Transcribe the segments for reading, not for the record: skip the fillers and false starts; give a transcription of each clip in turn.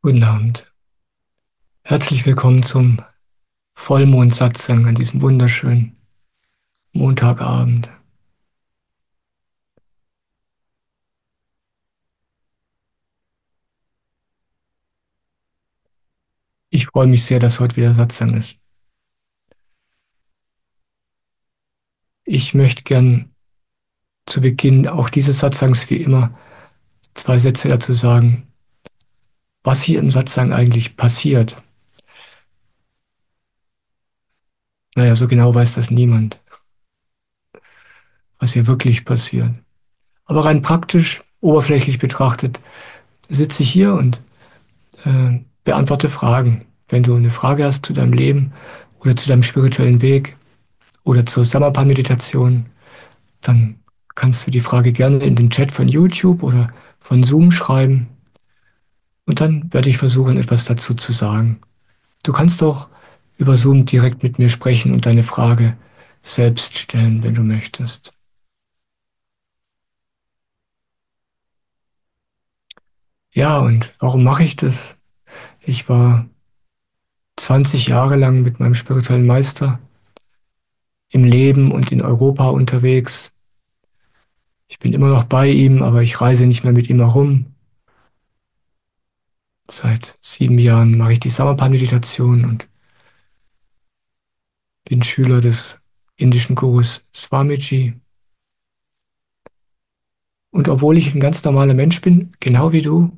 Guten Abend. Herzlich willkommen zum Vollmond-Satzang an diesem wunderschönen Montagabend. Ich freue mich sehr, dass heute wieder Satzang ist. Ich möchte gern zu Beginn auch dieses Satsangs wie immer zwei Sätze dazu sagen, was hier im Satzang eigentlich passiert. Naja, so genau weiß das niemand, was hier wirklich passiert. Aber rein praktisch, oberflächlich betrachtet, sitze ich hier und beantworte Fragen. Wenn du eine Frage hast zu deinem Leben oder zu deinem spirituellen Weg oder zur Samarpan-Meditation, dann kannst du die Frage gerne in den Chat von YouTube oder von Zoom schreiben und dann werde ich versuchen, etwas dazu zu sagen. Du kannst auch über Zoom direkt mit mir sprechen und deine Frage selbst stellen, wenn du möchtest. Ja, und warum mache ich das? Ich war 20 Jahre lang mit meinem spirituellen Meister im Leben und in Europa unterwegs. Ich bin immer noch bei ihm, aber ich reise nicht mehr mit ihm herum. Seit 7 Jahren mache ich die Samarpan-Meditation und bin Schüler des indischen Gurus Swamiji. Und obwohl ich ein ganz normaler Mensch bin, genau wie du,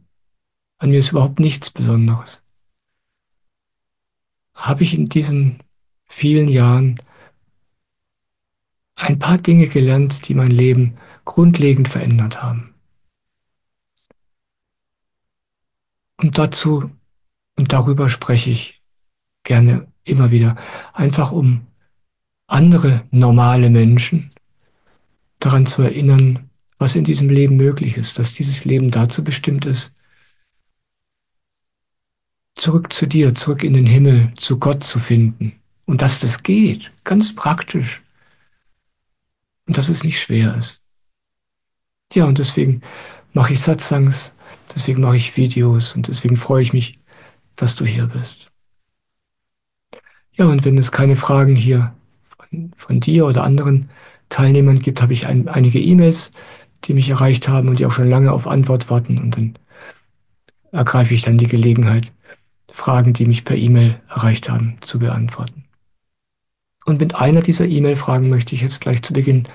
an mir ist überhaupt nichts Besonderes, habe ich in diesen vielen Jahren ein paar Dinge gelernt, die mein Leben grundlegend verändert haben. Und dazu und darüber spreche ich gerne immer wieder, einfach um andere normale Menschen daran zu erinnern, was in diesem Leben möglich ist, dass dieses Leben dazu bestimmt ist, zurück zu dir, zurück in den Himmel, zu Gott zu finden. Und dass das geht, ganz praktisch. Und dass es nicht schwer ist. Ja, und deswegen mache ich Satsangs, deswegen mache ich Videos und deswegen freue ich mich, dass du hier bist. Ja, und wenn es keine Fragen hier von dir oder anderen Teilnehmern gibt, habe ich einige E-Mails, die mich erreicht haben und die auch schon lange auf Antwort warten. Und dann ergreife ich dann die Gelegenheit, Fragen, die mich per E-Mail erreicht haben, zu beantworten. Und mit einer dieser E-Mail-Fragen möchte ich jetzt gleich zu Beginn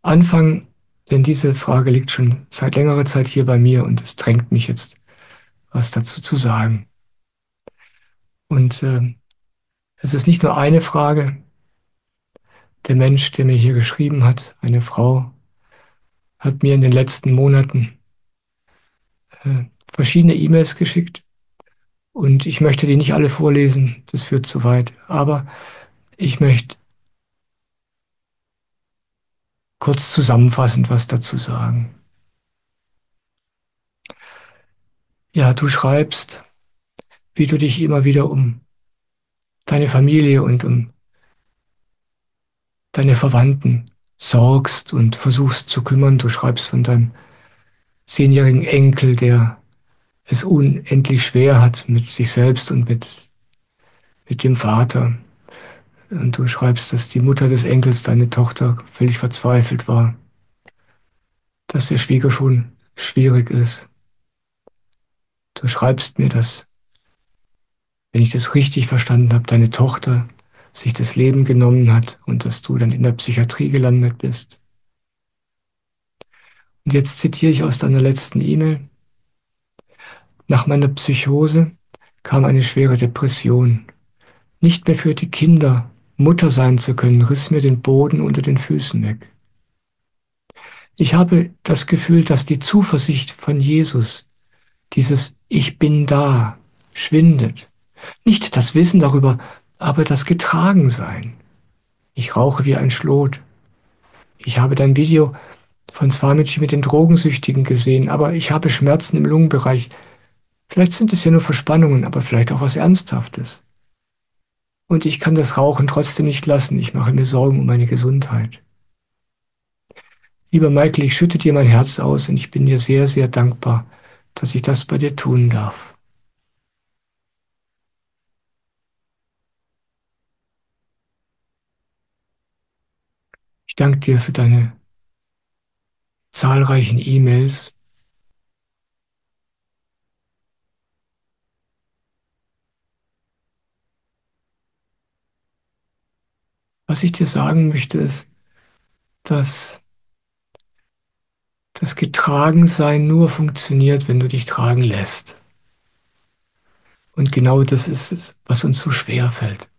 anfangen, denn diese Frage liegt schon seit längerer Zeit hier bei mir und es drängt mich jetzt, was dazu zu sagen. Und es ist nicht nur eine Frage. Der Mensch, der mir hier geschrieben hat, eine Frau, hat mir in den letzten Monaten verschiedene E-Mails geschickt und ich möchte die nicht alle vorlesen, das führt zu weit. Aber ich möchte kurz zusammenfassend was dazu sagen. Ja, du schreibst, wie du dich immer wieder um deine Familie und um deine Verwandten sorgst und versuchst zu kümmern. Du schreibst von deinem 10-jährigen Enkel, der es unendlich schwer hat mit sich selbst und mit dem Vater. Und du schreibst, dass die Mutter des Enkels, deine Tochter, völlig verzweifelt war, dass der Schwiegersohn schwierig ist. Du schreibst mir, dass, wenn ich das richtig verstanden habe, deine Tochter sich das Leben genommen hat und dass du dann in der Psychiatrie gelandet bist. Und jetzt zitiere ich aus deiner letzten E-Mail. Nach meiner Psychose kam eine schwere Depression. Nicht mehr für die Kinder Mutter sein zu können, riss mir den Boden unter den Füßen weg. Ich habe das Gefühl, dass die Zuversicht von Jesus, dieses Ich bin da, schwindet. Nicht das Wissen darüber, aber das Getragensein. Ich rauche wie ein Schlot. Ich habe dein Video von Swamiji mit den Drogensüchtigen gesehen, aber ich habe Schmerzen im Lungenbereich. Vielleicht sind es ja nur Verspannungen, aber vielleicht auch was Ernsthaftes. Und ich kann das Rauchen trotzdem nicht lassen. Ich mache mir Sorgen um meine Gesundheit. Lieber Michael, ich schütte dir mein Herz aus und ich bin dir sehr, sehr dankbar, dass ich das bei dir tun darf. danke dir für deine zahlreichen E-Mails. Was ich dir sagen möchte, ist, dass das Getragensein nur funktioniert, wenn du dich tragen lässt. Und genau das ist es, was uns so schwer fällt.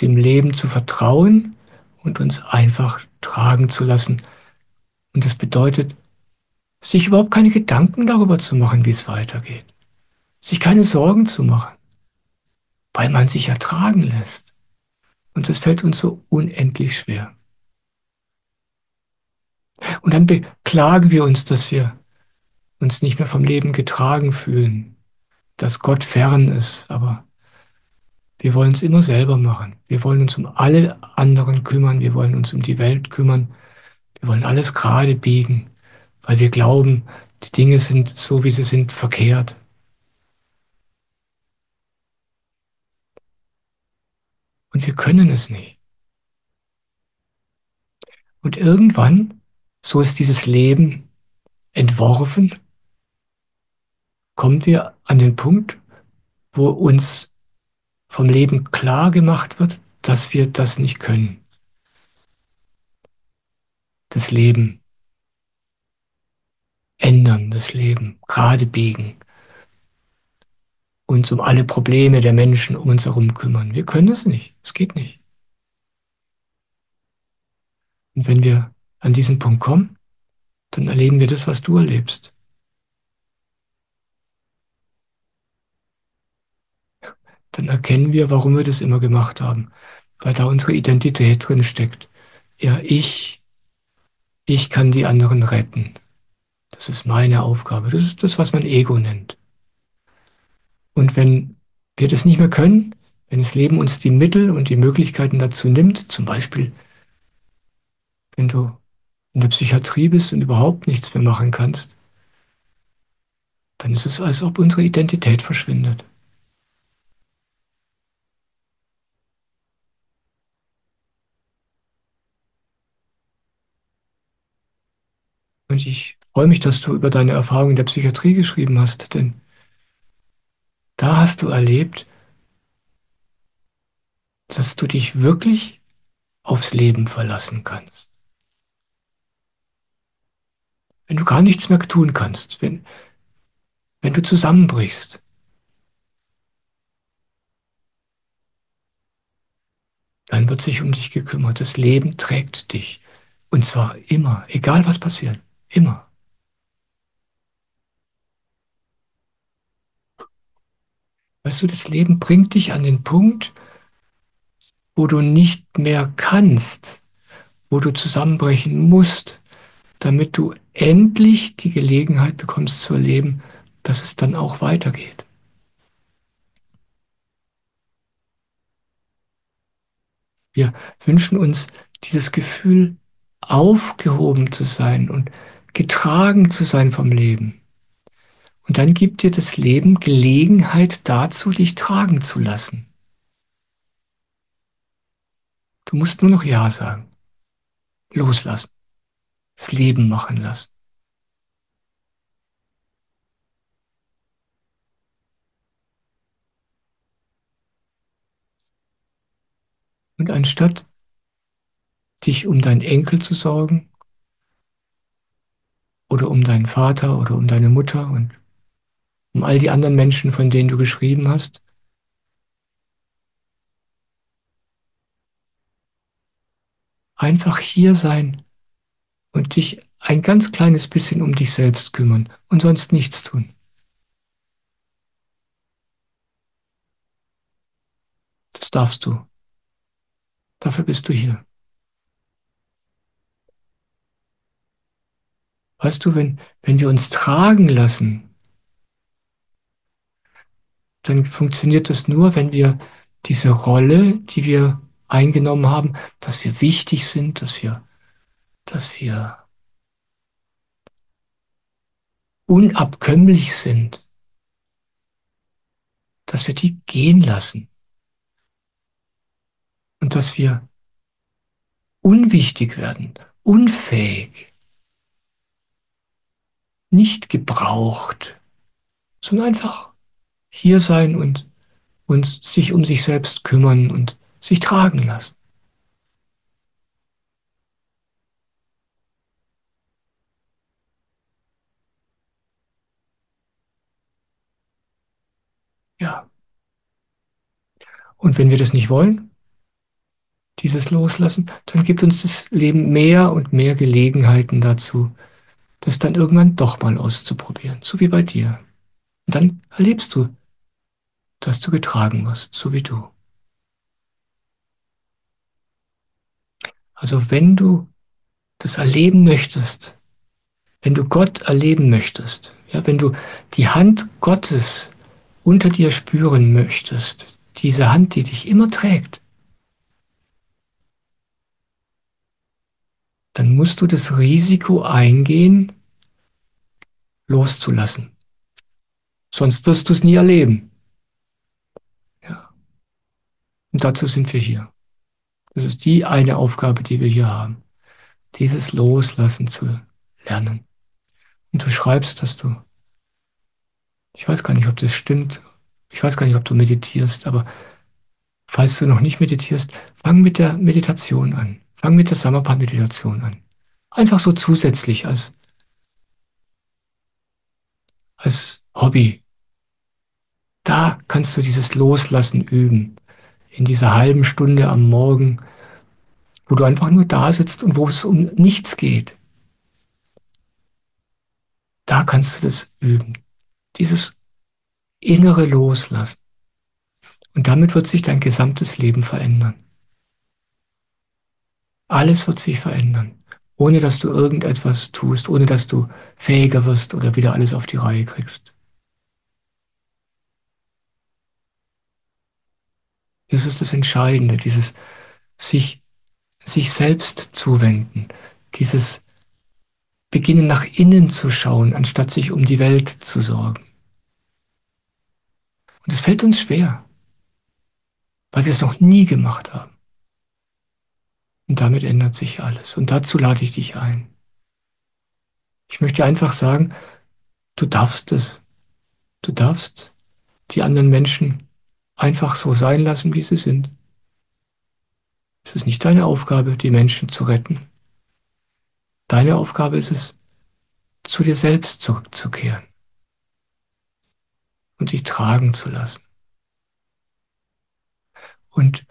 Dem Leben zu vertrauen und uns einfach tragen zu lassen. Und das bedeutet, sich überhaupt keine Gedanken darüber zu machen, wie es weitergeht. Sich keine Sorgen zu machen, weil man sich ertragen lässt. Und das fällt uns so unendlich schwer. Und dann beklagen wir uns, dass wir uns nicht mehr vom Leben getragen fühlen, dass Gott fern ist. Aber wir wollen es immer selber machen. Wir wollen uns um alle anderen kümmern. Wir wollen uns um die Welt kümmern. Wir wollen alles gerade biegen, weil wir glauben, die Dinge sind so, wie sie sind, verkehrt. Und wir können es nicht. Und irgendwann, so ist dieses Leben entworfen, kommen wir an den Punkt, wo uns vom Leben klar gemacht wird, dass wir das nicht können. Das Leben ändern, das Leben gerade biegen, uns um alle Probleme der Menschen um uns herum kümmern. Wir können es nicht. Es geht nicht. Und wenn wir an diesen Punkt kommen, dann erleben wir das, was du erlebst. Dann erkennen wir, warum wir das immer gemacht haben, weil da unsere Identität drin steckt. Ja, ich kann die anderen retten. Das ist meine Aufgabe. Das ist das, was man Ego nennt. Und wenn wir das nicht mehr können, wenn das Leben uns die Mittel und die Möglichkeiten dazu nimmt, zum Beispiel, wenn du in der Psychiatrie bist und überhaupt nichts mehr machen kannst, dann ist es, als ob unsere Identität verschwindet. Und ich freue mich, dass du über deine Erfahrung in der Psychiatrie geschrieben hast, denn da hast du erlebt, dass du dich wirklich aufs Leben verlassen kannst. Wenn du gar nichts mehr tun kannst, wenn du zusammenbrichst, dann wird sich um dich gekümmert. Das Leben trägt dich. Und zwar immer, egal was passiert, immer. Weißt du, das Leben bringt dich an den Punkt, wo du nicht mehr kannst, wo du zusammenbrechen musst, damit du endlich die Gelegenheit bekommst zu erleben, dass es dann auch weitergeht. Wir wünschen uns dieses Gefühl, aufgehoben zu sein und getragen zu sein vom Leben. Und dann gibt dir das Leben Gelegenheit dazu, dich tragen zu lassen. Du musst nur noch Ja sagen, loslassen, das Leben machen lassen. Und anstatt dich um deinen Enkel zu sorgen oder um deinen Vater oder um deine Mutter und um all die anderen Menschen, von denen du geschrieben hast, einfach hier sein und dich ein ganz kleines bisschen um dich selbst kümmern und sonst nichts tun. Das darfst du. Dafür bist du hier. Weißt du, wenn wir uns tragen lassen, dann funktioniert das nur, wenn wir diese Rolle, die wir eingenommen haben, dass wir wichtig sind, dass wir unabkömmlich sind, dass wir die gehen lassen und dass wir unwichtig werden, unfähig, nicht gebraucht, sondern einfach hier sein und sich um sich selbst kümmern und sich tragen lassen. Ja. Und wenn wir das nicht wollen, dieses Loslassen, dann gibt uns das Leben mehr und mehr Gelegenheiten dazu, das dann irgendwann doch mal auszuprobieren, so wie bei dir. Und dann erlebst du, dass du getragen wirst, so wie du. Also wenn du das erleben möchtest, wenn du Gott erleben möchtest, ja, wenn du die Hand Gottes unter dir spüren möchtest, diese Hand, die dich immer trägt, dann musst du das Risiko eingehen, loszulassen. Sonst wirst du es nie erleben. Ja. Und dazu sind wir hier. Das ist die eine Aufgabe, die wir hier haben, dieses Loslassen zu lernen. Und du schreibst, dass du, ich weiß gar nicht, ob das stimmt, ich weiß gar nicht, ob du meditierst, aber falls du noch nicht meditierst, fang mit der Meditation an. Fang mit der Samapa-Meditation an. Einfach so zusätzlich als Hobby. Da kannst du dieses Loslassen üben. In dieser halben Stunde am Morgen, wo du einfach nur da sitzt und wo es um nichts geht. Da kannst du das üben. Dieses innere Loslassen. Und damit wird sich dein gesamtes Leben verändern. Alles wird sich verändern, ohne dass du irgendetwas tust, ohne dass du fähiger wirst oder wieder alles auf die Reihe kriegst. Das ist das Entscheidende, dieses sich, sich selbst zuwenden, dieses Beginnen nach innen zu schauen, anstatt sich um die Welt zu sorgen. Und es fällt uns schwer, weil wir es noch nie gemacht haben. Und damit ändert sich alles. Und dazu lade ich dich ein. Ich möchte einfach sagen, du darfst es. Du darfst die anderen Menschen einfach so sein lassen, wie sie sind. Es ist nicht deine Aufgabe, die Menschen zu retten. Deine Aufgabe ist es, zu dir selbst zurückzukehren und dich tragen zu lassen. Und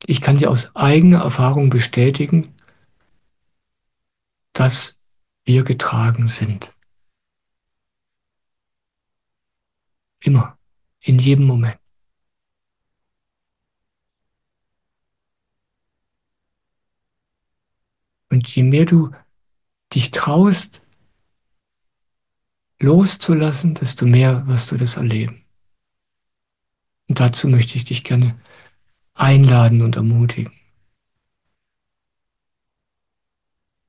ich kann dir aus eigener Erfahrung bestätigen, dass wir getragen sind. Immer. In jedem Moment. Und je mehr du dich traust, loszulassen, desto mehr wirst du das erleben. Und dazu möchte ich dich gerne einladen und ermutigen.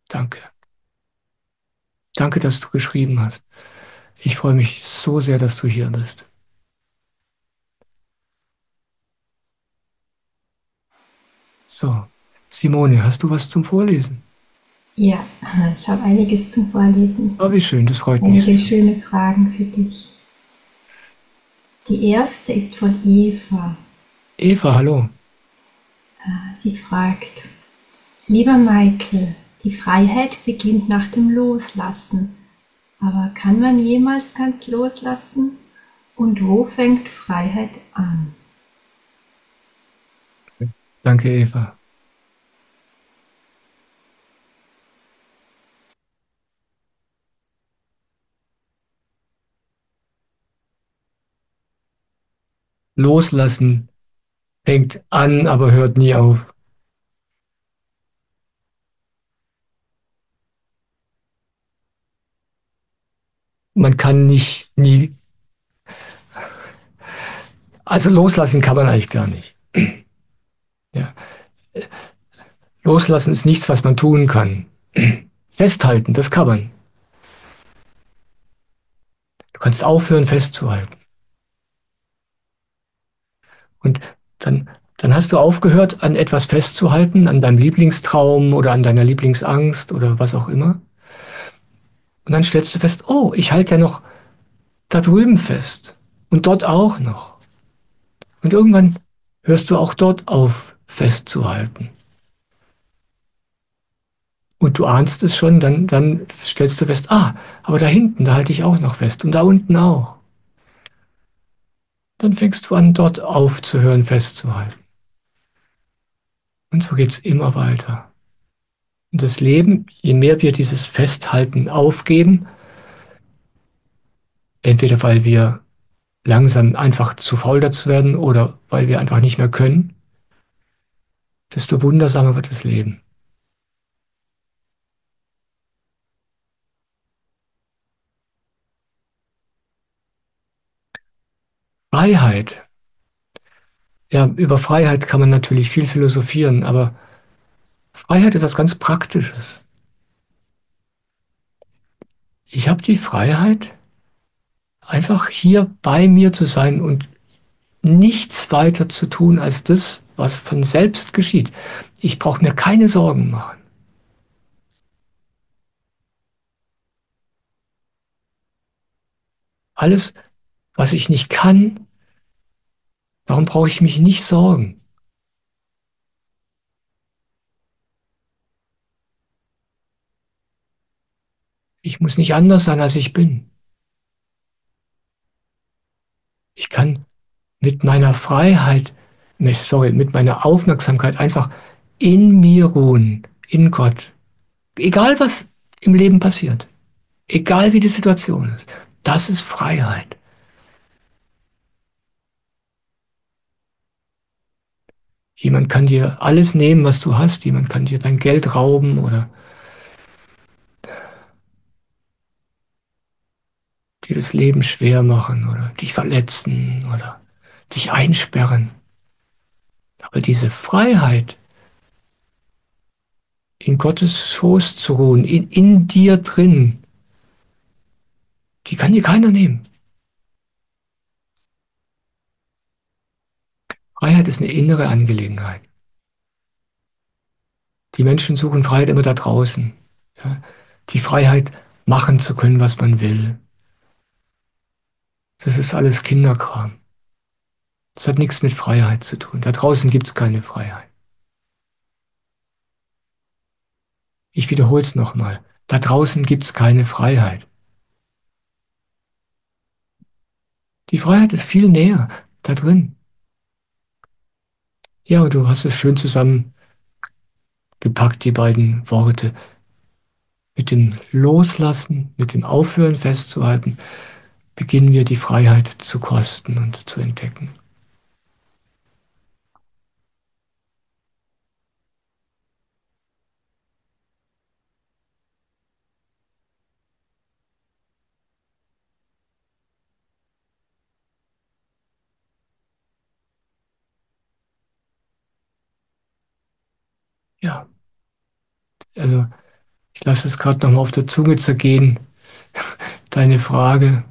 Danke. Danke, dass du geschrieben hast. Ich freue mich so sehr, dass du hier bist. So, Simone, hast du was zum Vorlesen? Ja, ich habe einiges zum Vorlesen. Oh, wie schön, das freut mich Einige sehr. schöne Fragen für dich. Die erste ist von Eva. Eva, hallo. Sie fragt, lieber Michael, die Freiheit beginnt nach dem Loslassen. Aber kann man jemals ganz loslassen? Und wo fängt Freiheit an? Danke, Eva. Loslassen fängt an, aber hört nie auf. Man kann nicht, nie, also loslassen kann man eigentlich gar nicht. Ja. Loslassen ist nichts, was man tun kann. Festhalten, das kann man. Du kannst aufhören, festzuhalten. Und dann Dann hast du aufgehört, an etwas festzuhalten, an deinem Lieblingstraum oder an deiner Lieblingsangst oder was auch immer. Und dann stellst du fest, oh, ich halte ja noch da drüben fest und dort auch noch. Und irgendwann hörst du auch dort auf, festzuhalten. Und du ahnst es schon, dann stellst du fest, ah, aber da hinten, da halte ich auch noch fest und da unten auch. Dann fängst du an, dort aufzuhören, festzuhalten. Und so geht's immer weiter. Und das Leben, je mehr wir dieses Festhalten aufgeben, entweder weil wir langsam einfach zu faul dazu werden oder weil wir einfach nicht mehr können, desto wundersamer wird das Leben. Freiheit. Ja, über Freiheit kann man natürlich viel philosophieren, aber Freiheit ist etwas ganz Praktisches. Ich habe die Freiheit, einfach hier bei mir zu sein und nichts weiter zu tun als das, was von selbst geschieht. Ich brauche mir keine Sorgen machen. Alles, was ich nicht kann, darum brauche ich mich nicht sorgen. Ich muss nicht anders sein, als ich bin. Ich kann mit meiner Freiheit, mit meiner Aufmerksamkeit einfach in mir ruhen, in Gott. Egal was im Leben passiert, egal wie die Situation ist, das ist Freiheit. Jemand kann dir alles nehmen, was du hast. Jemand kann dir dein Geld rauben oder dir das Leben schwer machen oder dich verletzen oder dich einsperren. Aber diese Freiheit, in Gottes Schoß zu ruhen, in dir drin, die kann dir keiner nehmen. Freiheit ist eine innere Angelegenheit. Die Menschen suchen Freiheit immer da draußen. Ja? Die Freiheit, machen zu können, was man will. Das ist alles Kinderkram. Das hat nichts mit Freiheit zu tun. Da draußen gibt es keine Freiheit. Ich wiederhole es nochmal. Da draußen gibt es keine Freiheit. Die Freiheit ist viel näher da drin. Ja, und du hast es schön zusammengepackt, die beiden Worte. Mit dem Loslassen, mit dem Aufhören festzuhalten, beginnen wir die Freiheit zu kosten und zu entdecken. Ja, also ich lasse es gerade nochmal auf der Zunge zergehen. Deine Frage,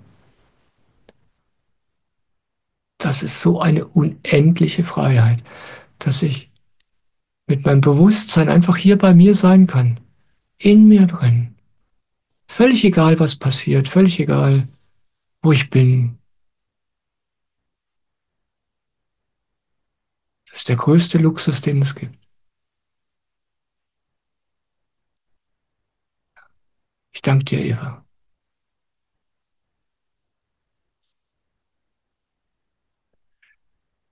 das ist so eine unendliche Freiheit, dass ich mit meinem Bewusstsein einfach hier bei mir sein kann, in mir drin. Völlig egal, was passiert, völlig egal, wo ich bin. Das ist der größte Luxus, den es gibt. Ich danke dir, Eva.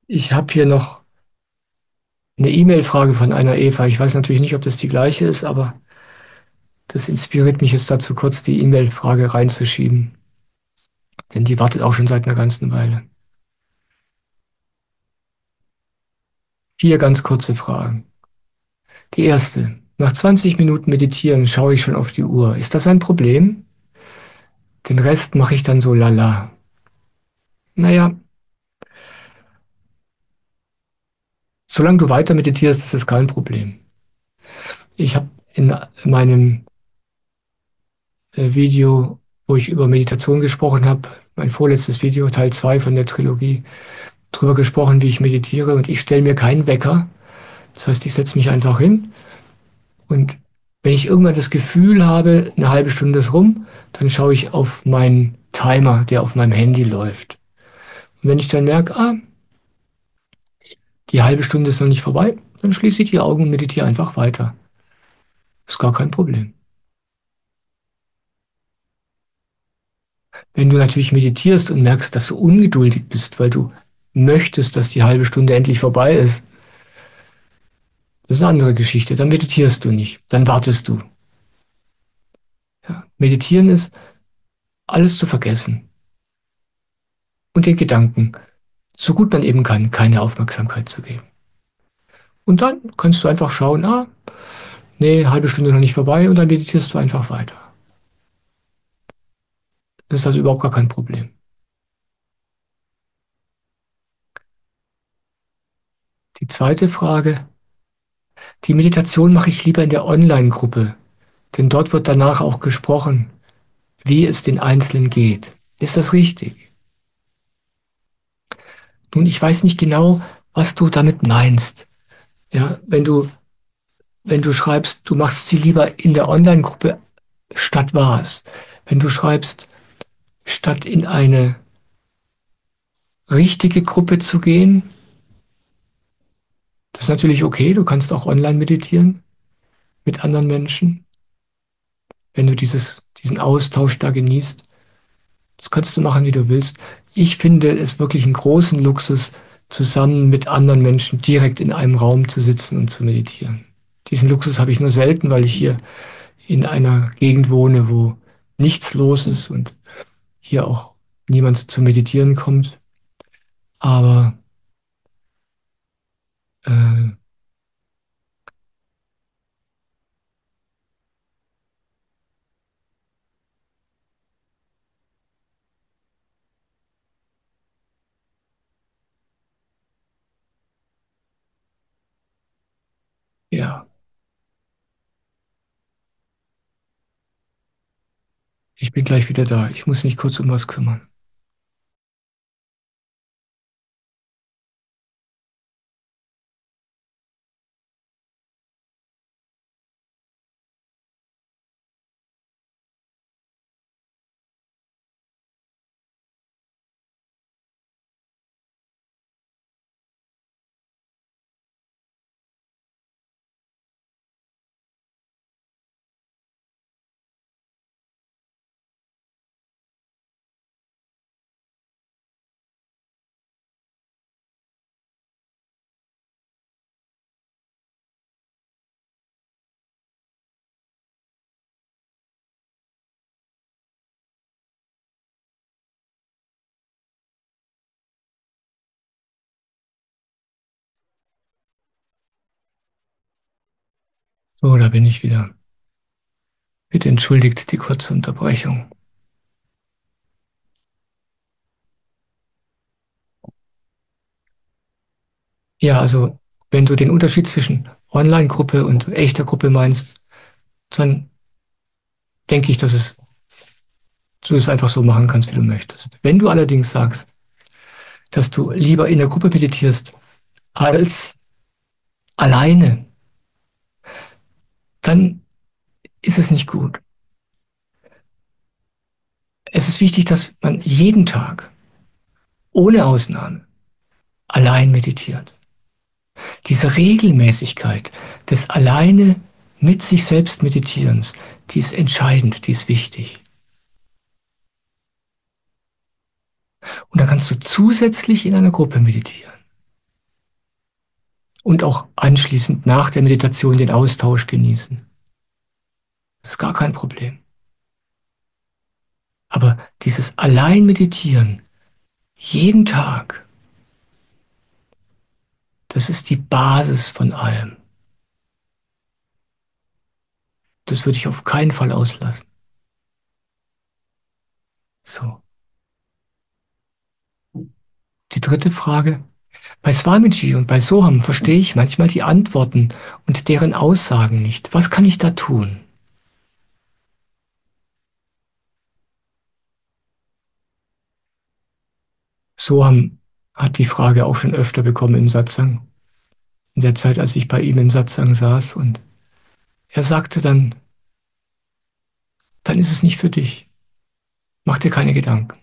Ich habe hier noch eine E-Mail-Frage von einer Eva. Ich weiß natürlich nicht, ob das die gleiche ist, aber das inspiriert mich jetzt dazu, kurz die E-Mail-Frage reinzuschieben. Denn die wartet auch schon seit einer ganzen Weile. 4 ganz kurze Fragen. Die erste. Nach 20 Minuten Meditieren schaue ich schon auf die Uhr. Ist das ein Problem? Den Rest mache ich dann so lala. Naja, solange du weiter meditierst, ist das kein Problem. Ich habe in meinem Video, wo ich über Meditation gesprochen habe, mein vorletztes Video, Teil 2 von der Trilogie, drüber gesprochen, wie ich meditiere und ich stelle mir keinen Wecker. Das heißt, ich setze mich einfach hin und wenn ich irgendwann das Gefühl habe, eine halbe Stunde ist rum, dann schaue ich auf meinen Timer, der auf meinem Handy läuft. Und wenn ich dann merke, die halbe Stunde ist noch nicht vorbei, dann schließe ich die Augen und meditiere einfach weiter. Ist gar kein Problem. Wenn du natürlich meditierst und merkst, dass du ungeduldig bist, weil du möchtest, dass die halbe Stunde endlich vorbei ist, das ist eine andere Geschichte. Dann meditierst du nicht, dann wartest du. Ja. Meditieren ist, alles zu vergessen und den Gedanken, so gut man eben kann, keine Aufmerksamkeit zu geben. Und dann kannst du einfach schauen, nee, halbe Stunde noch nicht vorbei und dann meditierst du einfach weiter. Das ist also überhaupt gar kein Problem. Die zweite Frage, die Meditation mache ich lieber in der Online-Gruppe, denn dort wird danach auch gesprochen, wie es den Einzelnen geht. Ist das richtig? Nun, ich weiß nicht genau, was du damit meinst. Ja, wenn du schreibst, du machst sie lieber in der Online-Gruppe statt was. Wenn du schreibst, statt in eine richtige Gruppe zu gehen, das ist natürlich okay, du kannst auch online meditieren mit anderen Menschen, wenn du diesen Austausch da genießt. Das kannst du machen, wie du willst. Ich finde es wirklich einen großen Luxus, zusammen mit anderen Menschen direkt in einem Raum zu sitzen und zu meditieren. Diesen Luxus habe ich nur selten, weil ich hier in einer Gegend wohne, wo nichts los ist und hier auch niemand zu meditieren kommt. Aber äh, ja, ich bin gleich wieder da. Ich muss mich kurz um was kümmern. So, da bin ich wieder. Bitte entschuldigt die kurze Unterbrechung. Ja, also wenn du den Unterschied zwischen Online-Gruppe und echter Gruppe meinst, dann denke ich, dass du es einfach so machen kannst, wie du möchtest. Wenn du allerdings sagst, dass du lieber in der Gruppe meditierst als alleine, dann ist es nicht gut. Es ist wichtig, dass man jeden Tag, ohne Ausnahme, allein meditiert. Diese Regelmäßigkeit des alleine mit sich selbst Meditierens, die ist entscheidend, die ist wichtig. Und da kannst du zusätzlich in einer Gruppe meditieren und auch anschließend nach der Meditation den Austausch genießen. Das ist gar kein Problem. Aber dieses allein Meditieren, jeden Tag, das ist die Basis von allem. Das würde ich auf keinen Fall auslassen. So. Die dritte Frage. Bei Swamiji und bei Soham verstehe ich manchmal die Antworten und deren Aussagen nicht. Was kann ich da tun? Soham, hat die Frage auch schon öfter bekommen im Satsang. In der Zeit, als ich bei ihm im Satsang saß. Und er sagte dann ist es nicht für dich. Mach dir keine Gedanken.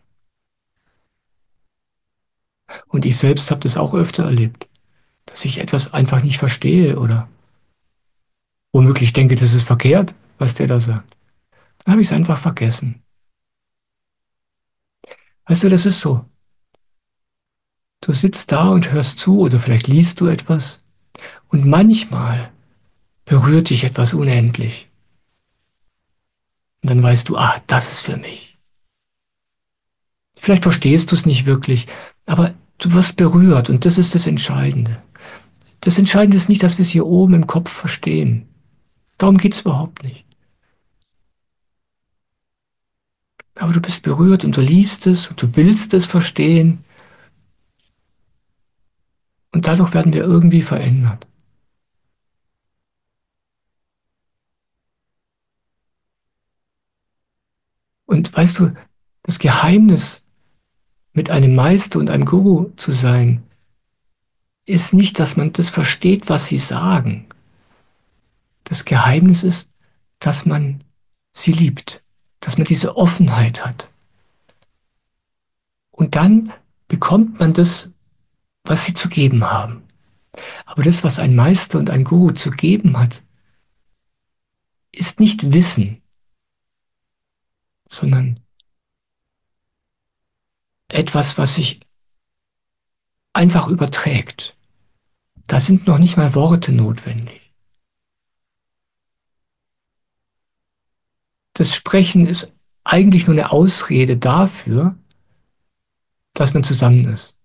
Und ich selbst habe das auch öfter erlebt, dass ich etwas einfach nicht verstehe oder womöglich denke, das ist verkehrt, was der da sagt. Dann habe ich es einfach vergessen. Weißt du, das ist so. Du sitzt da und hörst zu oder vielleicht liest du etwas und manchmal berührt dich etwas unendlich. Und dann weißt du, ah, das ist für mich. Vielleicht verstehst du es nicht wirklich, aber du wirst berührt und das ist das Entscheidende. Das Entscheidende ist nicht, dass wir es hier oben im Kopf verstehen. Darum geht es überhaupt nicht. Aber du bist berührt und du liest es und du willst es verstehen und dadurch werden wir irgendwie verändert. Und weißt du, das Geheimnis, mit einem Meister und einem Guru zu sein, ist nicht, dass man das versteht, was sie sagen. Das Geheimnis ist, dass man sie liebt, dass man diese Offenheit hat. Und dann bekommt man das, was sie zu geben haben. Aber das, was ein Meister und ein Guru zu geben hat, ist nicht Wissen, sondern etwas, was sich einfach überträgt. Da sind noch nicht mal Worte notwendig. Das Sprechen ist eigentlich nur eine Ausrede dafür, dass man zusammen ist.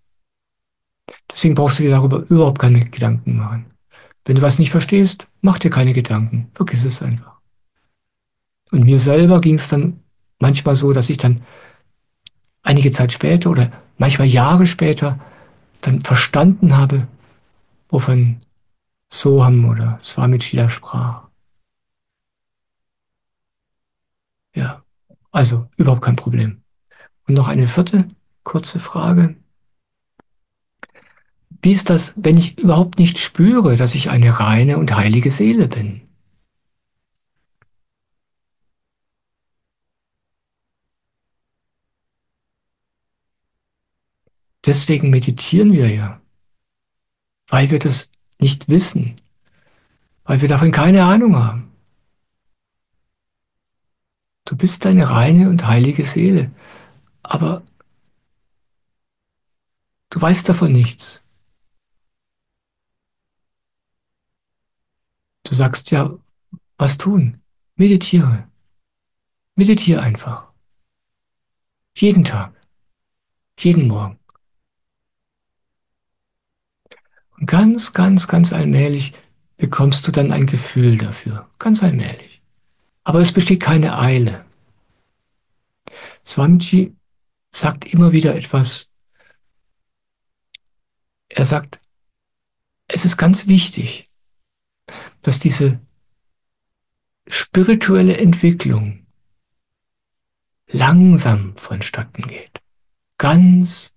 Deswegen brauchst du dir darüber überhaupt keine Gedanken machen. Wenn du was nicht verstehst, mach dir keine Gedanken. Vergiss es einfach. Und mir selber ging es dann manchmal so, dass ich dann einige Zeit später oder manchmal Jahre später dann verstanden habe, wovon Soham oder Swamiji da sprach. Ja, also überhaupt kein Problem. Und noch eine vierte kurze Frage. Wie ist das, wenn ich überhaupt nicht spüre, dass ich eine reine und heilige Seele bin? Deswegen meditieren wir ja, weil wir das nicht wissen, weil wir davon keine Ahnung haben. Du bist eine reine und heilige Seele, aber du weißt davon nichts. Du sagst ja, was tun? Meditiere. Meditiere einfach. Jeden Tag, jeden Morgen. Und ganz allmählich bekommst du dann ein Gefühl dafür. Ganz allmählich. Aber es besteht keine Eile. Swamiji sagt immer wieder etwas. Er sagt, es ist ganz wichtig, dass diese spirituelle Entwicklung langsam vonstatten geht. Ganz,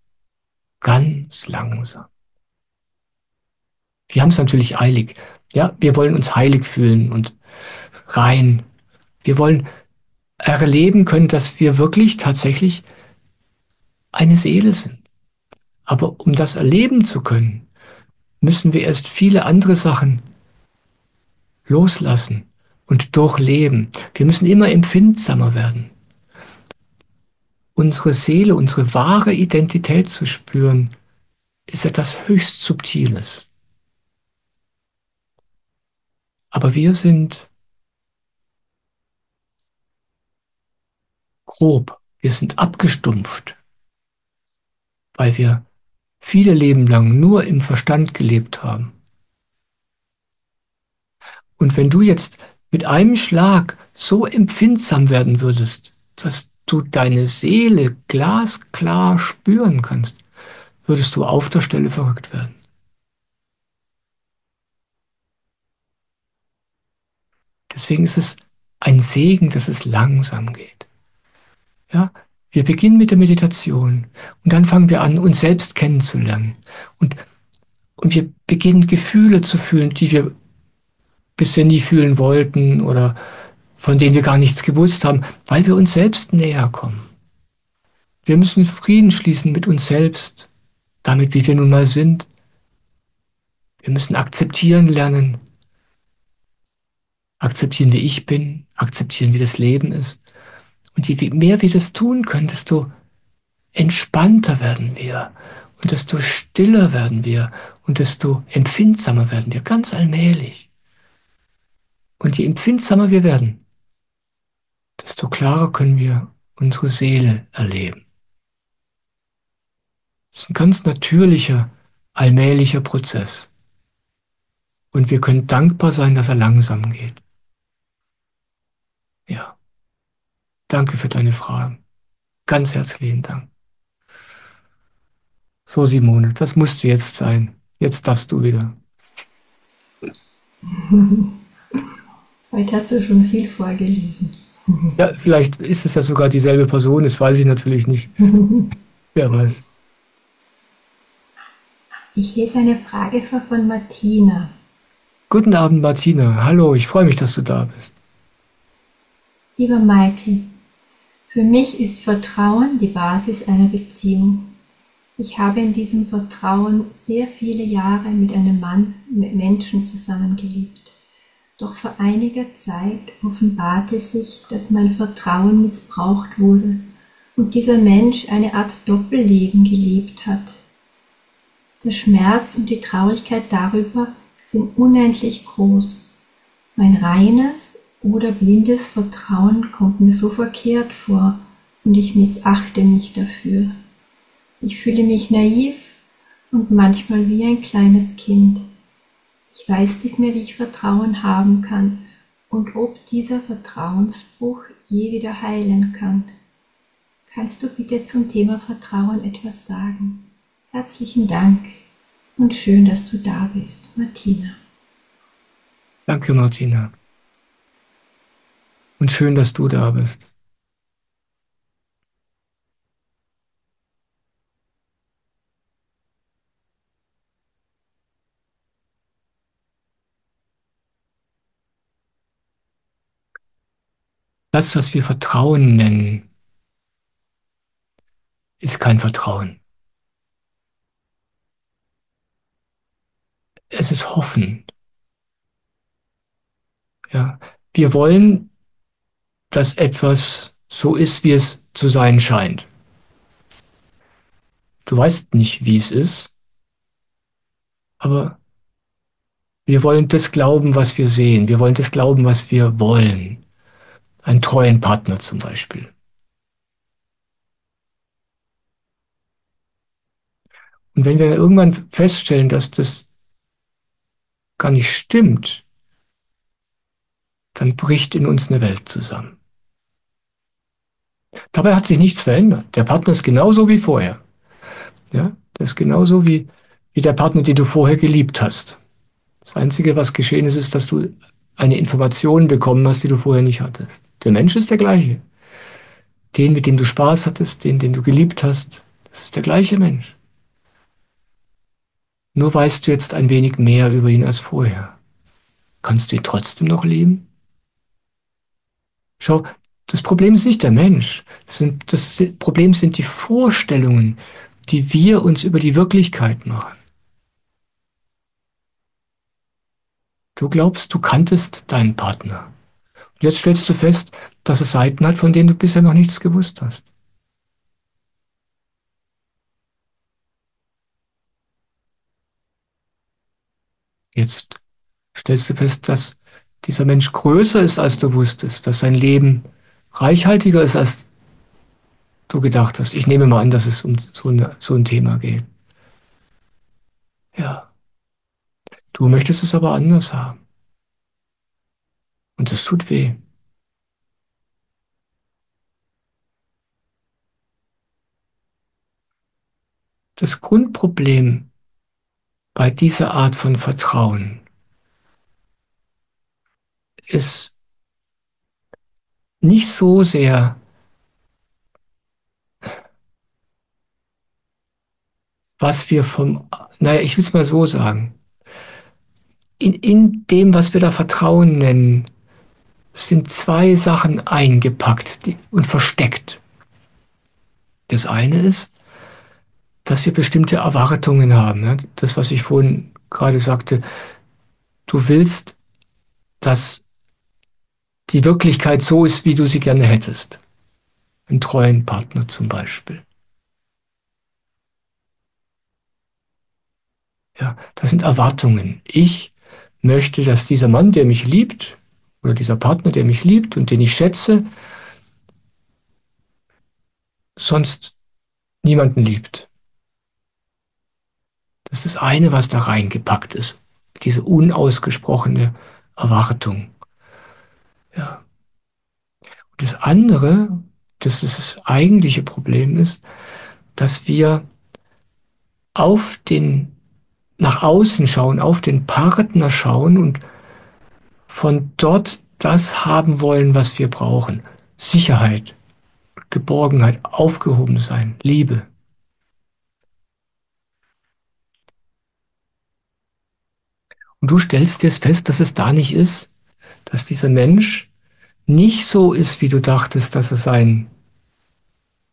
ganz langsam. Wir haben es natürlich eilig. Ja, wir wollen uns heilig fühlen und rein. Wir wollen erleben können, dass wir wirklich tatsächlich eine Seele sind. Aber um das erleben zu können, müssen wir erst viele andere Sachen loslassen und durchleben. Wir müssen immer empfindsamer werden. Unsere Seele, unsere wahre Identität zu spüren, ist etwas höchst Subtiles. Aber wir sind grob, wir sind abgestumpft, weil wir viele Leben lang nur im Verstand gelebt haben. Und wenn du jetzt mit einem Schlag so empfindsam werden würdest, dass du deine Seele glasklar spüren kannst, würdest du auf der Stelle verrückt werden. Deswegen ist es ein Segen, dass es langsam geht. Ja? Wir beginnen mit der Meditation und dann fangen wir an, uns selbst kennenzulernen. Und, und wir beginnen Gefühle zu fühlen, die wir bisher nie fühlen wollten oder von denen wir gar nichts gewusst haben, weil wir uns selbst näher kommen. Wir müssen Frieden schließen mit uns selbst, damit, wie wir nun mal sind. Wir müssen akzeptieren lernen. Akzeptieren, wie ich bin, akzeptieren, wie das Leben ist. Und je mehr wir das tun können, desto entspannter werden wir und desto stiller werden wir und desto empfindsamer werden wir, ganz allmählich. Und je empfindsamer wir werden, desto klarer können wir unsere Seele erleben. Das ist ein ganz natürlicher, allmählicher Prozess. Und wir können dankbar sein, dass er langsam geht. Ja, danke für deine Fragen. Ganz herzlichen Dank. So, Simone, das musste jetzt sein. Jetzt darfst du wieder. Heute hast du schon viel vorgelesen. Ja, vielleicht ist es ja sogar dieselbe Person, das weiß ich natürlich nicht. Wer weiß. Ich lese eine Frage vor von Martina. Guten Abend, Martina. Hallo, ich freue mich, dass du da bist. Lieber Michael, für mich ist Vertrauen die Basis einer Beziehung. Ich habe in diesem Vertrauen sehr viele Jahre mit einem Mann, mit Menschen zusammengelebt. Doch vor einiger Zeit offenbarte sich, dass mein Vertrauen missbraucht wurde und dieser Mensch eine Art Doppelleben gelebt hat. Der Schmerz und die Traurigkeit darüber sind unendlich groß. Mein reines oder blindes Vertrauen kommt mir so verkehrt vor und ich missachte mich dafür. Ich fühle mich naiv und manchmal wie ein kleines Kind. Ich weiß nicht mehr, wie ich Vertrauen haben kann und ob dieser Vertrauensbruch je wieder heilen kann. Kannst du bitte zum Thema Vertrauen etwas sagen? Herzlichen Dank und schön, dass du da bist, Martina. Danke, Martina. Und schön, dass du da bist. Das, was wir Vertrauen nennen, ist kein Vertrauen. Es ist Hoffen. Ja. Wir wollen, dass etwas so ist, wie es zu sein scheint. Du weißt nicht, wie es ist, aber wir wollen das glauben, was wir sehen. Wir wollen das glauben, was wir wollen. Einen treuen Partner zum Beispiel. Und wenn wir irgendwann feststellen, dass das gar nicht stimmt, dann bricht in uns eine Welt zusammen. Dabei hat sich nichts verändert. Der Partner ist genauso wie vorher. Ja, der ist genauso wie der Partner, den du vorher geliebt hast. Das Einzige, was geschehen ist, ist, dass du eine Information bekommen hast, die du vorher nicht hattest. Der Mensch ist der gleiche. Den, mit dem du Spaß hattest, den du geliebt hast, das ist der gleiche Mensch. Nur weißt du jetzt ein wenig mehr über ihn als vorher. Kannst du ihn trotzdem noch lieben? Schau, das Problem ist nicht der Mensch. Das Problem sind die Vorstellungen, die wir uns über die Wirklichkeit machen. Du glaubst, du kanntest deinen Partner. Und jetzt stellst du fest, dass er Seiten hat, von denen du bisher noch nichts gewusst hast. Jetzt stellst du fest, dass dieser Mensch größer ist, als du wusstest, dass sein Leben reichhaltiger ist, als du gedacht hast. Ich nehme mal an, dass es um so ein Thema geht. Ja, du möchtest es aber anders haben. Und es tut weh. Das Grundproblem bei dieser Art von Vertrauen ist nicht so sehr was wir naja, ich will es mal so sagen, in dem, was wir da Vertrauen nennen, sind zwei Sachen eingepackt und versteckt. Das eine ist, dass wir bestimmte Erwartungen haben. Ne? Das, was ich vorhin gerade sagte, du willst, dass die Wirklichkeit so ist, wie du sie gerne hättest. Einen treuen Partner zum Beispiel. Ja, das sind Erwartungen. Ich möchte, dass dieser Mann, der mich liebt, oder dieser Partner, der mich liebt und den ich schätze, sonst niemanden liebt. Das ist das eine, was da reingepackt ist. Diese unausgesprochene Erwartung. Ja. Und das andere, das ist das eigentliche Problem ist, dass wir auf den, nach außen schauen, auf den Partner schauen und von dort das haben wollen, was wir brauchen. Sicherheit, Geborgenheit, aufgehoben sein, Liebe. Und du stellst jetzt fest, dass es da nicht ist, dass dieser Mensch nicht so ist, wie du dachtest, dass er sein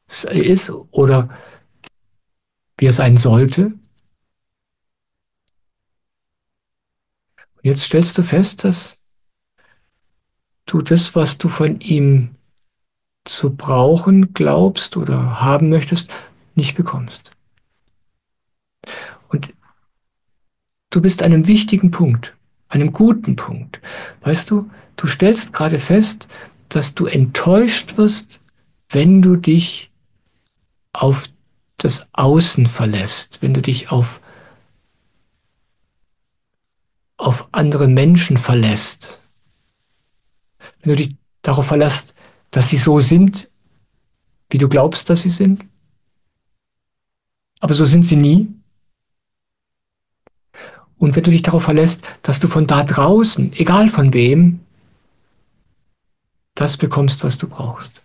ist oder wie er sein sollte. Und jetzt stellst du fest, dass du das, was du von ihm zu brauchen glaubst oder haben möchtest, nicht bekommst. Und du bist an einem wichtigen Punkt, einem guten Punkt. Weißt du, du stellst gerade fest, dass du enttäuscht wirst, wenn du dich auf das Außen verlässt, wenn du dich auf andere Menschen verlässt, wenn du dich darauf verlässt, dass sie so sind, wie du glaubst, dass sie sind, aber so sind sie nie. Und wenn du dich darauf verlässt, dass du von da draußen, egal von wem, das bekommst, was du brauchst.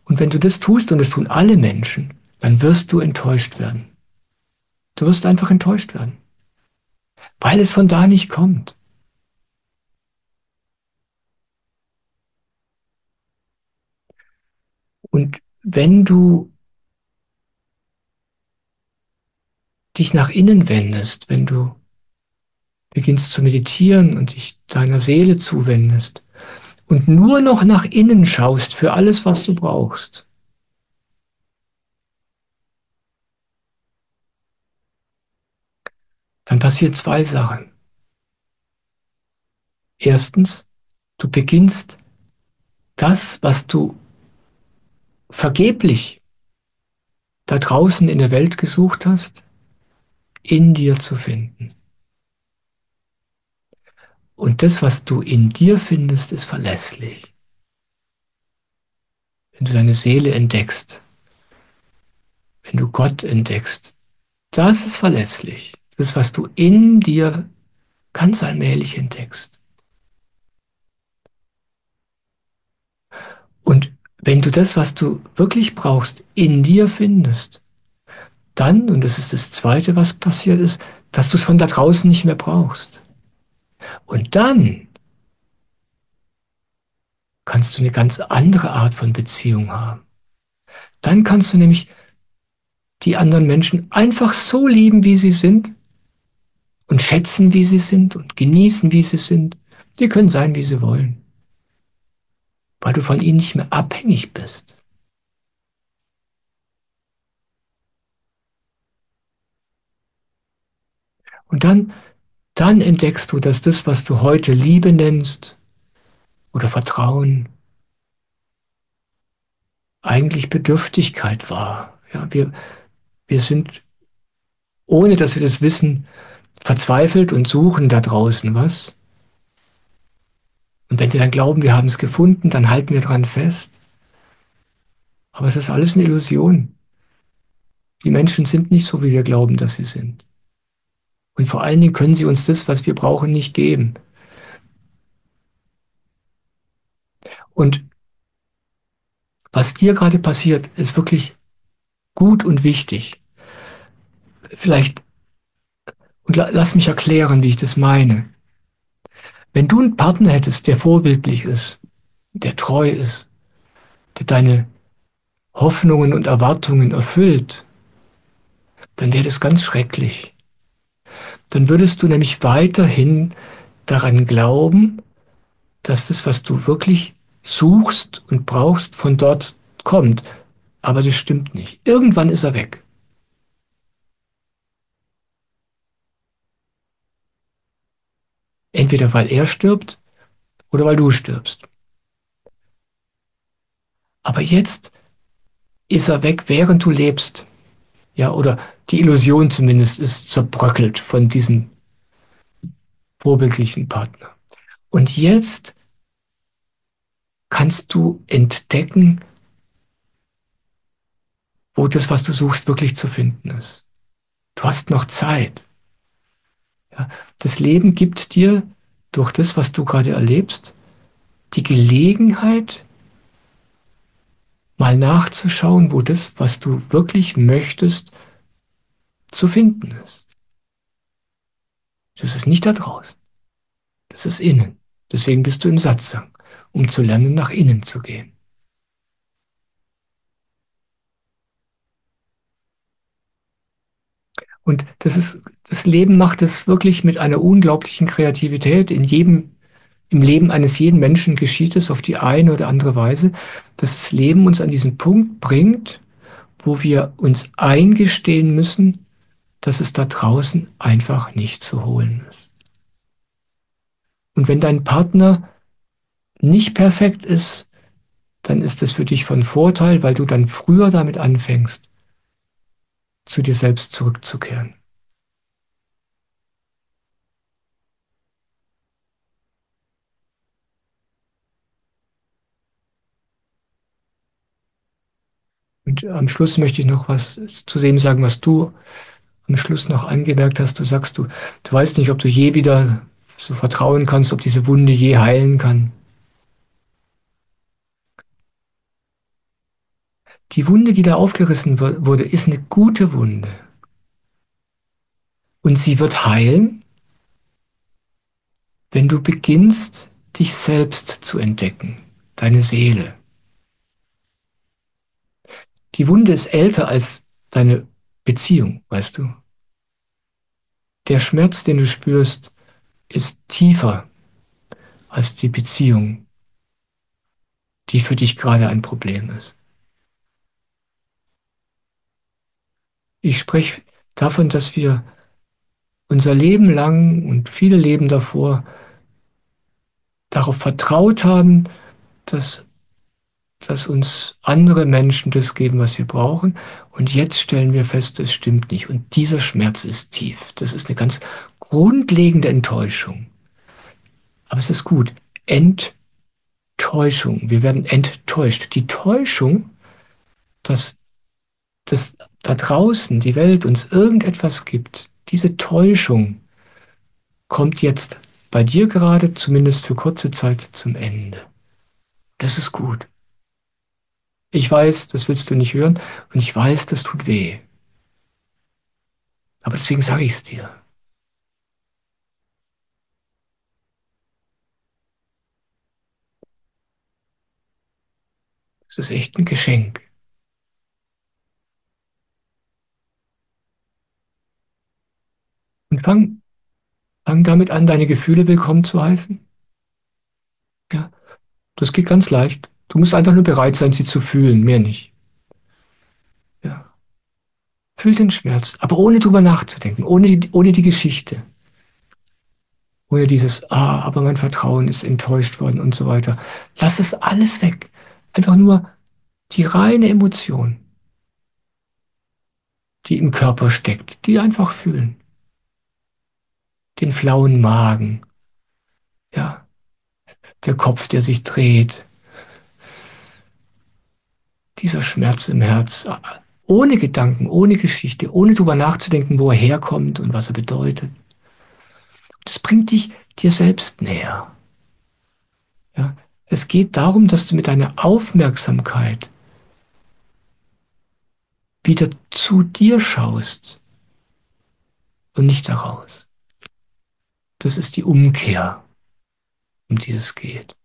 Und wenn du das tust, und das tun alle Menschen, dann wirst du enttäuscht werden. Du wirst einfach enttäuscht werden, weil es von da nicht kommt. Und wenn du dich nach innen wendest, wenn du beginnst zu meditieren und dich deiner Seele zuwendest und nur noch nach innen schaust für alles, was du brauchst, dann passieren zwei Sachen. Erstens, du beginnst das, was du vergeblich da draußen in der Welt gesucht hast, in dir zu finden. Und das, was du in dir findest, ist verlässlich. Wenn du deine Seele entdeckst, wenn du Gott entdeckst, das ist verlässlich. Das, was du in dir ganz allmählich entdeckst. Und wenn du das, was du wirklich brauchst, in dir findest, dann, und das ist das Zweite, was passiert ist, dass du es von da draußen nicht mehr brauchst. Und dann kannst du eine ganz andere Art von Beziehung haben. Dann kannst du nämlich die anderen Menschen einfach so lieben, wie sie sind und schätzen, wie sie sind und genießen, wie sie sind. Die können sein, wie sie wollen, weil du von ihnen nicht mehr abhängig bist. Und dann entdeckst du, dass das, was du heute Liebe nennst oder Vertrauen, eigentlich Bedürftigkeit war. Ja, wir sind, ohne dass wir das wissen, verzweifelt und suchen da draußen was. Und wenn wir dann glauben, wir haben es gefunden, dann halten wir dran fest. Aber es ist alles eine Illusion. Die Menschen sind nicht so, wie wir glauben, dass sie sind. Und vor allen Dingen können sie uns das, was wir brauchen, nicht geben. Und was dir gerade passiert, ist wirklich gut und wichtig. Vielleicht, und lass mich erklären, wie ich das meine. Wenn du einen Partner hättest, der vorbildlich ist, der treu ist, der deine Hoffnungen und Erwartungen erfüllt, dann wäre das ganz schrecklich. Dann würdest du nämlich weiterhin daran glauben, dass das, was du wirklich suchst und brauchst, von dort kommt. Aber das stimmt nicht. Irgendwann ist er weg. Entweder weil er stirbt oder weil du stirbst. Aber jetzt ist er weg, während du lebst. Ja, oder die Illusion zumindest ist zerbröckelt von diesem vorbildlichen Partner. Und jetzt kannst du entdecken, wo das, was du suchst, wirklich zu finden ist. Du hast noch Zeit. Ja, das Leben gibt dir durch das, was du gerade erlebst, die Gelegenheit, mal nachzuschauen, wo das, was du wirklich möchtest, zu finden ist. Das ist nicht da draußen. Das ist innen. Deswegen bist du im Satsang, um zu lernen, nach innen zu gehen. Und das Leben macht es wirklich mit einer unglaublichen Kreativität. Im Leben eines jeden Menschen geschieht es auf die eine oder andere Weise, dass das Leben uns an diesen Punkt bringt, wo wir uns eingestehen müssen, dass es da draußen einfach nicht zu holen ist. Und wenn dein Partner nicht perfekt ist, dann ist es für dich von Vorteil, weil du dann früher damit anfängst, zu dir selbst zurückzukehren. Und am Schluss möchte ich noch was zu dem sagen, was du am Schluss noch angemerkt hast. Du sagst, du weißt nicht, ob du je wieder so vertrauen kannst, ob diese Wunde je heilen kann. Die Wunde, die da aufgerissen wurde, ist eine gute Wunde. Und sie wird heilen, wenn du beginnst, dich selbst zu entdecken, deine Seele. Die Wunde ist älter als deine Beziehung, weißt du. Der Schmerz, den du spürst, ist tiefer als die Beziehung, die für dich gerade ein Problem ist. Ich spreche davon, dass wir unser Leben lang und viele Leben davor darauf vertraut haben, dass, dass uns andere Menschen das geben, was wir brauchen. Und jetzt stellen wir fest, es stimmt nicht. Und dieser Schmerz ist tief. Das ist eine ganz grundlegende Enttäuschung. Aber es ist gut. Enttäuschung. Wir werden enttäuscht. Die Täuschung, dass da draußen die Welt uns irgendetwas gibt, diese Täuschung kommt jetzt bei dir gerade, zumindest für kurze Zeit, zum Ende. Das ist gut. Ich weiß, das willst du nicht hören und ich weiß, das tut weh. Aber deswegen sage ich es dir. Es ist echt ein Geschenk. Und fang damit an, deine Gefühle willkommen zu heißen. Ja, das geht ganz leicht. Du musst einfach nur bereit sein, sie zu fühlen, mehr nicht. Ja, fühl den Schmerz, aber ohne drüber nachzudenken, ohne die Geschichte. Ohne dieses, aber mein Vertrauen ist enttäuscht worden und so weiter. Lass es alles weg. Einfach nur die reine Emotion, die im Körper steckt, die einfach fühlen. Den flauen Magen, ja, der Kopf, der sich dreht, dieser Schmerz im Herz, ohne Gedanken, ohne Geschichte, ohne drüber nachzudenken, wo er herkommt und was er bedeutet. Das bringt dich dir selbst näher. Ja. Es geht darum, dass du mit deiner Aufmerksamkeit wieder zu dir schaust und nicht daraus. Das ist die Umkehr, um die es geht.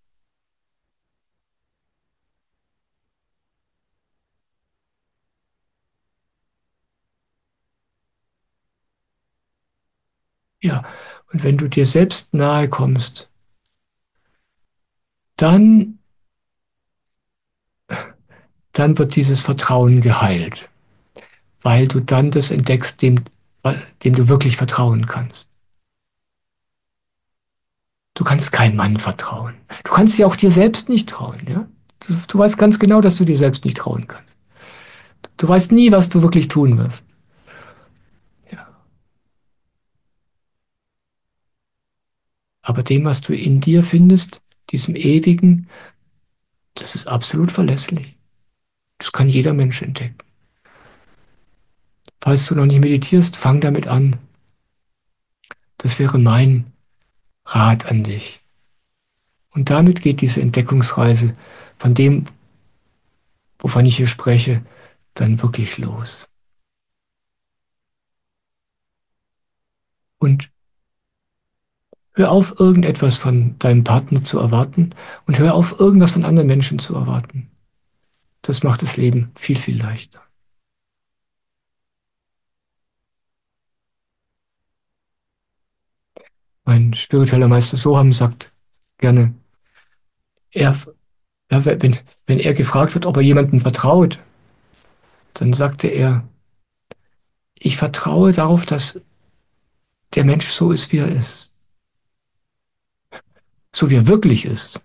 Ja, und wenn du dir selbst nahe kommst, dann, dann wird dieses Vertrauen geheilt, weil du dann das entdeckst, dem du wirklich vertrauen kannst. Du kannst keinem Mann vertrauen. Du kannst ja auch dir selbst nicht trauen, ja? Du weißt ganz genau, dass du dir selbst nicht trauen kannst. Du weißt nie, was du wirklich tun wirst. Ja. Aber dem, was du in dir findest, diesem Ewigen, das ist absolut verlässlich. Das kann jeder Mensch entdecken. Falls du noch nicht meditierst, fang damit an. Das wäre mein Rat an dich. Und damit geht diese Entdeckungsreise von dem, wovon ich hier spreche, dann wirklich los. Und hör auf, irgendetwas von deinem Partner zu erwarten und hör auf, irgendwas von anderen Menschen zu erwarten. Das macht das Leben viel, viel leichter. Mein spiritueller Meister Soham sagt gerne, er, ja, wenn er gefragt wird, ob er jemandem vertraut, dann sagte er, ich vertraue darauf, dass der Mensch so ist, wie er ist. So wie er wirklich ist.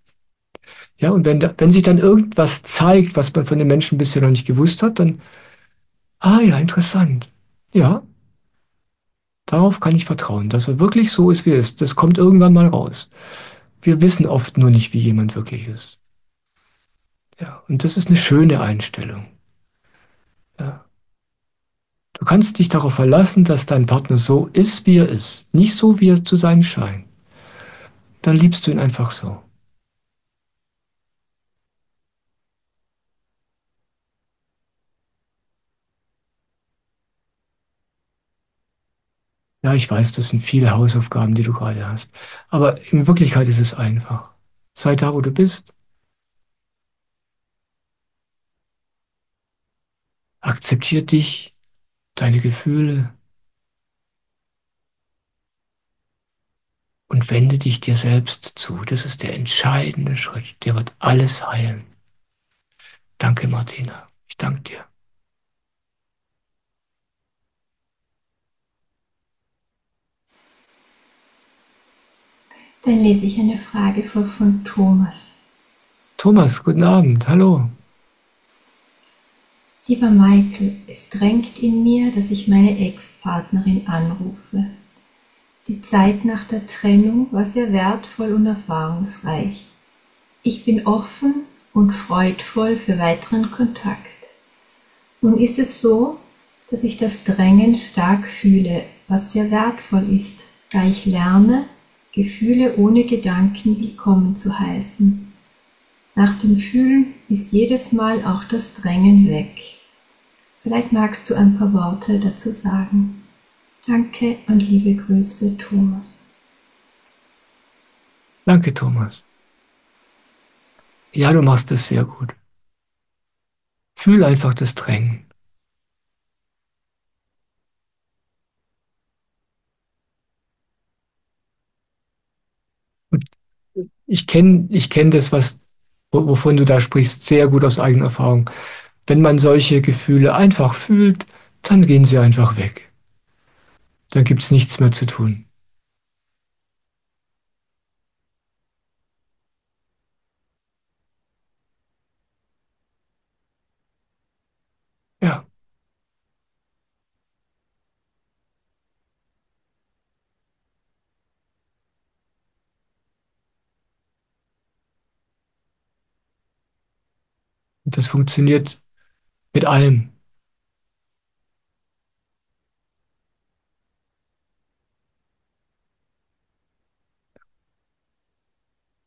Ja, und wenn sich dann irgendwas zeigt, was man von den Menschen bisher noch nicht gewusst hat, dann, ah ja, interessant. Ja, darauf kann ich vertrauen, dass er wirklich so ist, wie er ist. Das kommt irgendwann mal raus. Wir wissen oft nur nicht, wie jemand wirklich ist. Ja, und das ist eine schöne Einstellung. Ja. Du kannst dich darauf verlassen, dass dein Partner so ist, wie er ist, nicht so, wie er zu sein scheint. Dann liebst du ihn einfach so. Ja, ich weiß, das sind viele Hausaufgaben, die du gerade hast. Aber in Wirklichkeit ist es einfach. Sei da, wo du bist. Akzeptier dich, deine Gefühle und wende dich dir selbst zu. Das ist der entscheidende Schritt. Der wird alles heilen. Danke, Martina. Ich danke dir. Dann lese ich eine Frage vor von Thomas. Thomas, guten Abend. Hallo. Lieber Michael, es drängt in mir, dass ich meine Ex-Partnerin anrufe. Die Zeit nach der Trennung war sehr wertvoll und erfahrungsreich. Ich bin offen und freudvoll für weiteren Kontakt. Nun ist es so, dass ich das Drängen stark fühle, was sehr wertvoll ist, da ich lerne, Gefühle ohne Gedanken willkommen zu heißen. Nach dem Fühlen ist jedes Mal auch das Drängen weg. Vielleicht magst du ein paar Worte dazu sagen. Danke und liebe Grüße, Thomas. Danke, Thomas. Ja, du machst es sehr gut. Fühl einfach das Drängen. Und ich kenn das, wovon du da sprichst, sehr gut aus eigener Erfahrung. Wenn man solche Gefühle einfach fühlt, dann gehen sie einfach weg. Dann gibt es nichts mehr zu tun. Ja, und das funktioniert mit allem.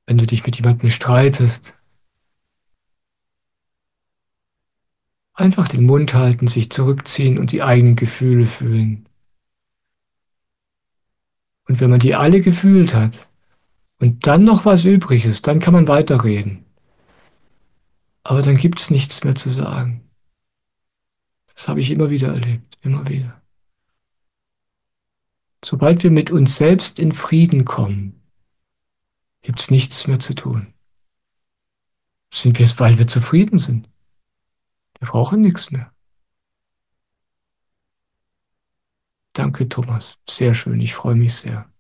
Wenn du dich mit jemandem streitest, einfach den Mund halten, sich zurückziehen und die eigenen Gefühle fühlen. Und wenn man die alle gefühlt hat und dann noch was übrig ist, dann kann man weiterreden. Aber dann gibt es nichts mehr zu sagen. Das habe ich immer wieder erlebt, immer wieder. Sobald wir mit uns selbst in Frieden kommen, gibt es nichts mehr zu tun. Sind wir es, weil wir zufrieden sind. Wir brauchen nichts mehr. Danke, Thomas. Sehr schön. Ich freue mich sehr.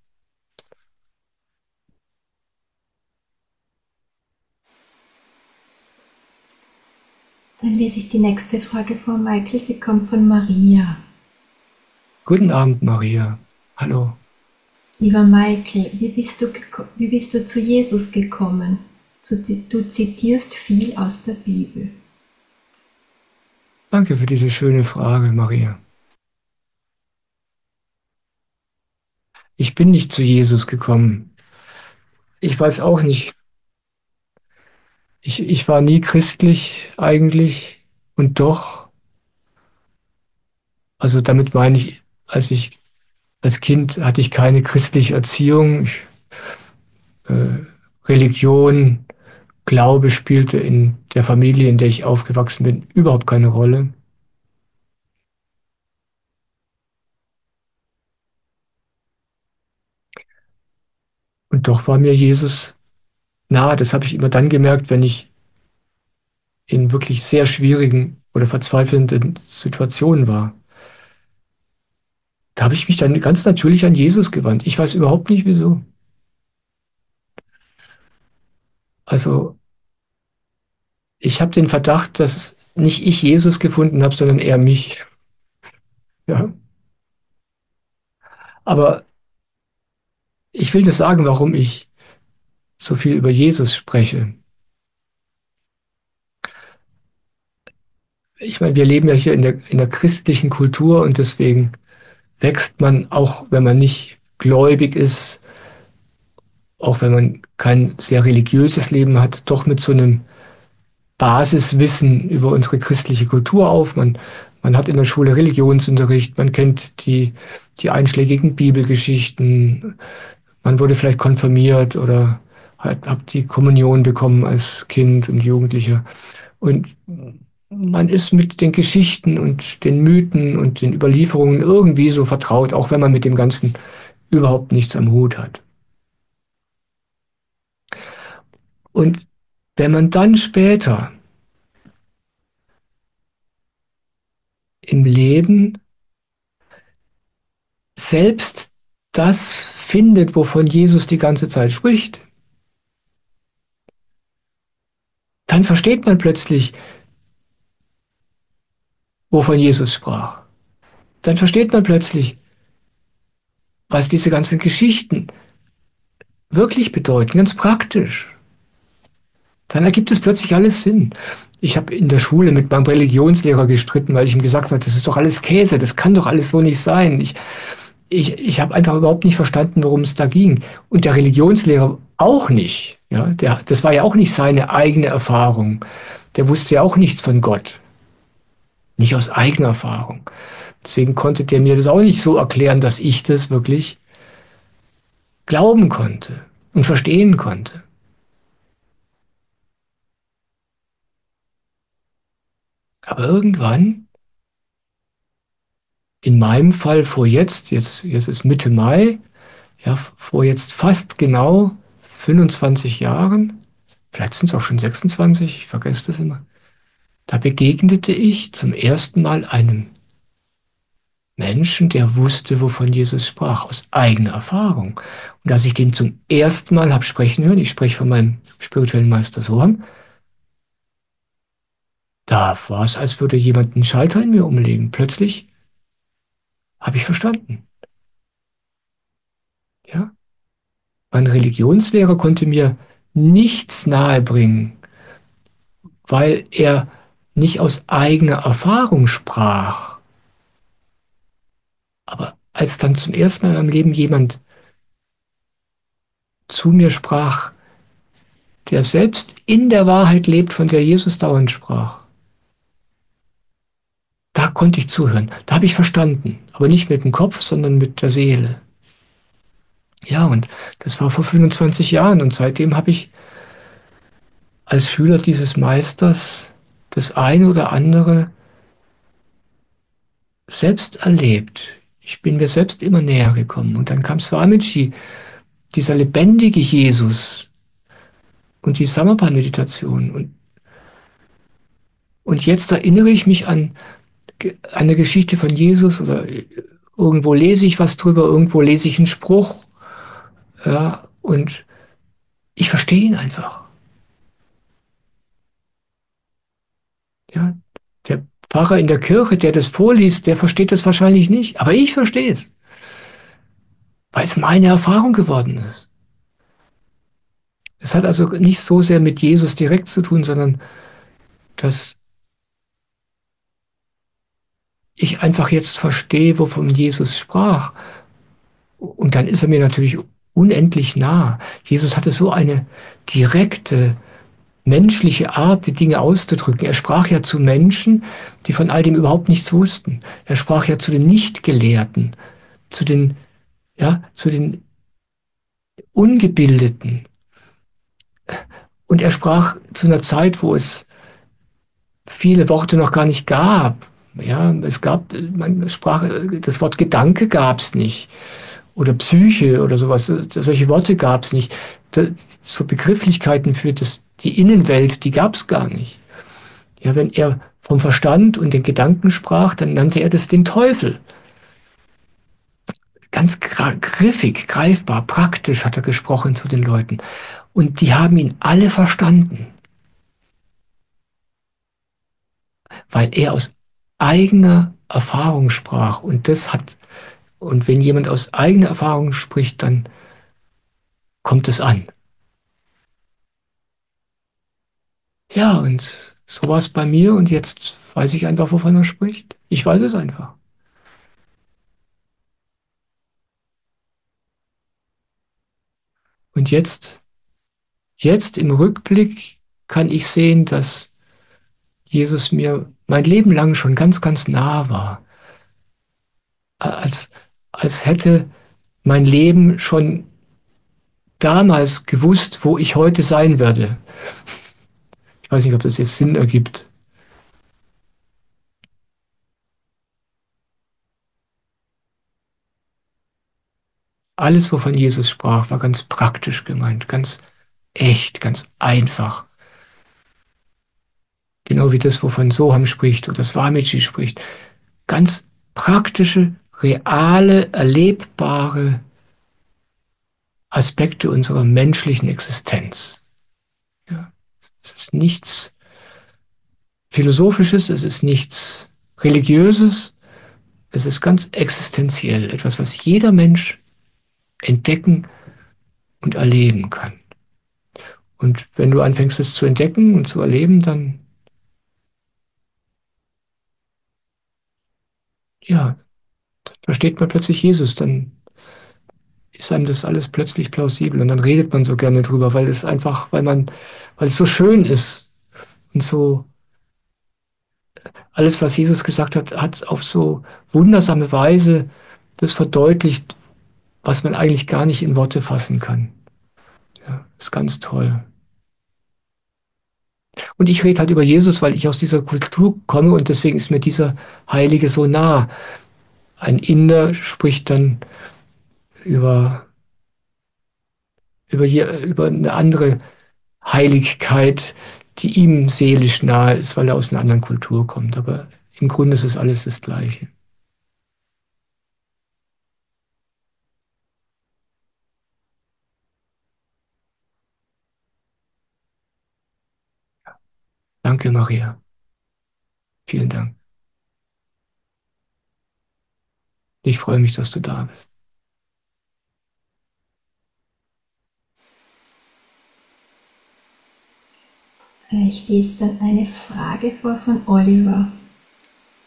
Dann lese ich die nächste Frage vor, Michael. Sie kommt von Maria. Guten Abend, Maria. Hallo. Lieber Michael, wie bist du zu Jesus gekommen? Du zitierst viel aus der Bibel. Danke für diese schöne Frage, Maria. Ich bin nicht zu Jesus gekommen. Ich weiß auch nicht. Ich war nie christlich eigentlich und doch, also damit meine ich, als Kind hatte ich keine christliche Erziehung. Religion, Glaube spielte in der Familie, in der ich aufgewachsen bin, überhaupt keine Rolle. Und doch war mir Jesus nahe. Das habe ich immer dann gemerkt, wenn ich in wirklich sehr schwierigen oder verzweifelnden Situationen war. Da habe ich mich dann ganz natürlich an Jesus gewandt. Ich weiß überhaupt nicht wieso. Also ich habe den Verdacht, dass nicht ich Jesus gefunden habe, sondern er mich. Ja. Aber ich will das sagen, warum ich so viel über Jesus spreche. Ich meine, wir leben ja hier in der christlichen Kultur und deswegen wächst man, auch wenn man nicht gläubig ist, auch wenn man kein sehr religiöses Leben hat, doch mit so einem Basiswissen über unsere christliche Kultur auf. Man hat in der Schule Religionsunterricht, man kennt die einschlägigen Bibelgeschichten, man wurde vielleicht konfirmiert oder hat die Kommunion bekommen als Kind und Jugendlicher. Und man ist mit den Geschichten und den Mythen und den Überlieferungen irgendwie so vertraut, auch wenn man mit dem Ganzen überhaupt nichts am Hut hat. Und wenn man dann später im Leben selbst das findet, wovon Jesus die ganze Zeit spricht, dann versteht man plötzlich, wovon Jesus sprach. Dann versteht man plötzlich, was diese ganzen Geschichten wirklich bedeuten, ganz praktisch. Dann ergibt es plötzlich alles Sinn. Ich habe in der Schule mit meinem Religionslehrer gestritten, weil ich ihm gesagt habe, das ist doch alles Käse, das kann doch alles so nicht sein. Ich habe einfach überhaupt nicht verstanden, worum es da ging. Und der Religionslehrer auch nicht. Ja, das war ja auch nicht seine eigene Erfahrung. Der wusste ja auch nichts von Gott. Nicht aus eigener Erfahrung. Deswegen konnte der mir das auch nicht so erklären, dass ich das wirklich glauben konnte und verstehen konnte. Aber irgendwann, in meinem Fall jetzt ist Mitte Mai, ja, vor jetzt fast genau 25 Jahren, vielleicht sind es auch schon 26, ich vergesse das immer, da begegnete ich zum ersten Mal einem Menschen, der wusste, wovon Jesus sprach, aus eigener Erfahrung. Und als ich den zum ersten Mal habe sprechen hören, ich spreche von meinem spirituellen Meister Soham, da war es, als würde jemand einen Schalter in mir umlegen. Plötzlich habe ich verstanden. Ja? Mein Religionslehrer konnte mir nichts nahebringen, weil er nicht aus eigener Erfahrung sprach. Aber als dann zum ersten Mal in meinem Leben jemand zu mir sprach, der selbst in der Wahrheit lebt, von der Jesus dauernd sprach, da konnte ich zuhören. Da habe ich verstanden. Aber nicht mit dem Kopf, sondern mit der Seele. Ja, und das war vor 25 Jahren und seitdem habe ich als Schüler dieses Meisters das eine oder andere selbst erlebt. Ich bin mir selbst immer näher gekommen. Und dann kam Swamiji, dieser lebendige Jesus und die Samarpa-Meditation. Und jetzt erinnere ich mich an eine Geschichte von Jesus oder irgendwo lese ich was drüber, irgendwo lese ich einen Spruch. Ja, und ich verstehe ihn einfach. Ja, der Pfarrer in der Kirche, der das vorliest, der versteht das wahrscheinlich nicht. Aber ich verstehe es, weil es meine Erfahrung geworden ist. Es hat also nicht so sehr mit Jesus direkt zu tun, sondern dass ich einfach jetzt verstehe, wovon Jesus sprach. Und dann ist er mir natürlich unendlich nah. Jesus hatte so eine direkte, menschliche Art, die Dinge auszudrücken. Er sprach ja zu Menschen, die von all dem überhaupt nichts wussten. Er sprach ja zu den Nichtgelehrten, zu den, ja, zu den Ungebildeten. Und er sprach zu einer Zeit, wo es viele Worte noch gar nicht gab. Ja, man sprach, das Wort Gedanke gab es nicht. Oder Psyche oder sowas. Solche Worte gab es nicht. So Begrifflichkeiten für die Innenwelt, die gab es gar nicht. Ja, wenn er vom Verstand und den Gedanken sprach, dann nannte er das den Teufel. Ganz griffig, greifbar, praktisch hat er gesprochen zu den Leuten. Und die haben ihn alle verstanden, weil er aus eigener Erfahrung sprach. Und wenn jemand aus eigener Erfahrung spricht, dann kommt es an. Ja, und so war es bei mir und jetzt weiß ich einfach, wovon er spricht. Ich weiß es einfach. Und jetzt im Rückblick kann ich sehen, dass Jesus mir mein Leben lang schon ganz, ganz nah war. Als, als hätte mein Leben schon damals gewusst, wo ich heute sein werde. Ich weiß nicht, ob das jetzt Sinn ergibt. Alles, wovon Jesus sprach, war ganz praktisch gemeint, ganz echt, ganz einfach. Genau wie das, wovon Soham spricht oder Swamiji spricht. Ganz praktische, reale, erlebbare Aspekte unserer menschlichen Existenz. Ja, es ist nichts Philosophisches, es ist nichts Religiöses, es ist ganz existenziell, etwas, was jeder Mensch entdecken und erleben kann. Und wenn du anfängst, es zu entdecken und zu erleben, dann, ja, versteht man plötzlich Jesus, dann ist einem das alles plötzlich plausibel und dann redet man so gerne drüber, weil es einfach, weil es so schön ist und so, alles, was Jesus gesagt hat, hat auf so wundersame Weise das verdeutlicht, was man eigentlich gar nicht in Worte fassen kann. Ja, ist ganz toll. Und ich rede halt über Jesus, weil ich aus dieser Kultur komme und deswegen ist mir dieser Heilige so nah. Ein Inder spricht dann über, über eine andere Heiligkeit, die ihm seelisch nahe ist, weil er aus einer anderen Kultur kommt. Aber im Grunde ist es alles das Gleiche. Danke, Maria. Vielen Dank. Ich freue mich, dass du da bist. Ich lese dann eine Frage vor von Oliver.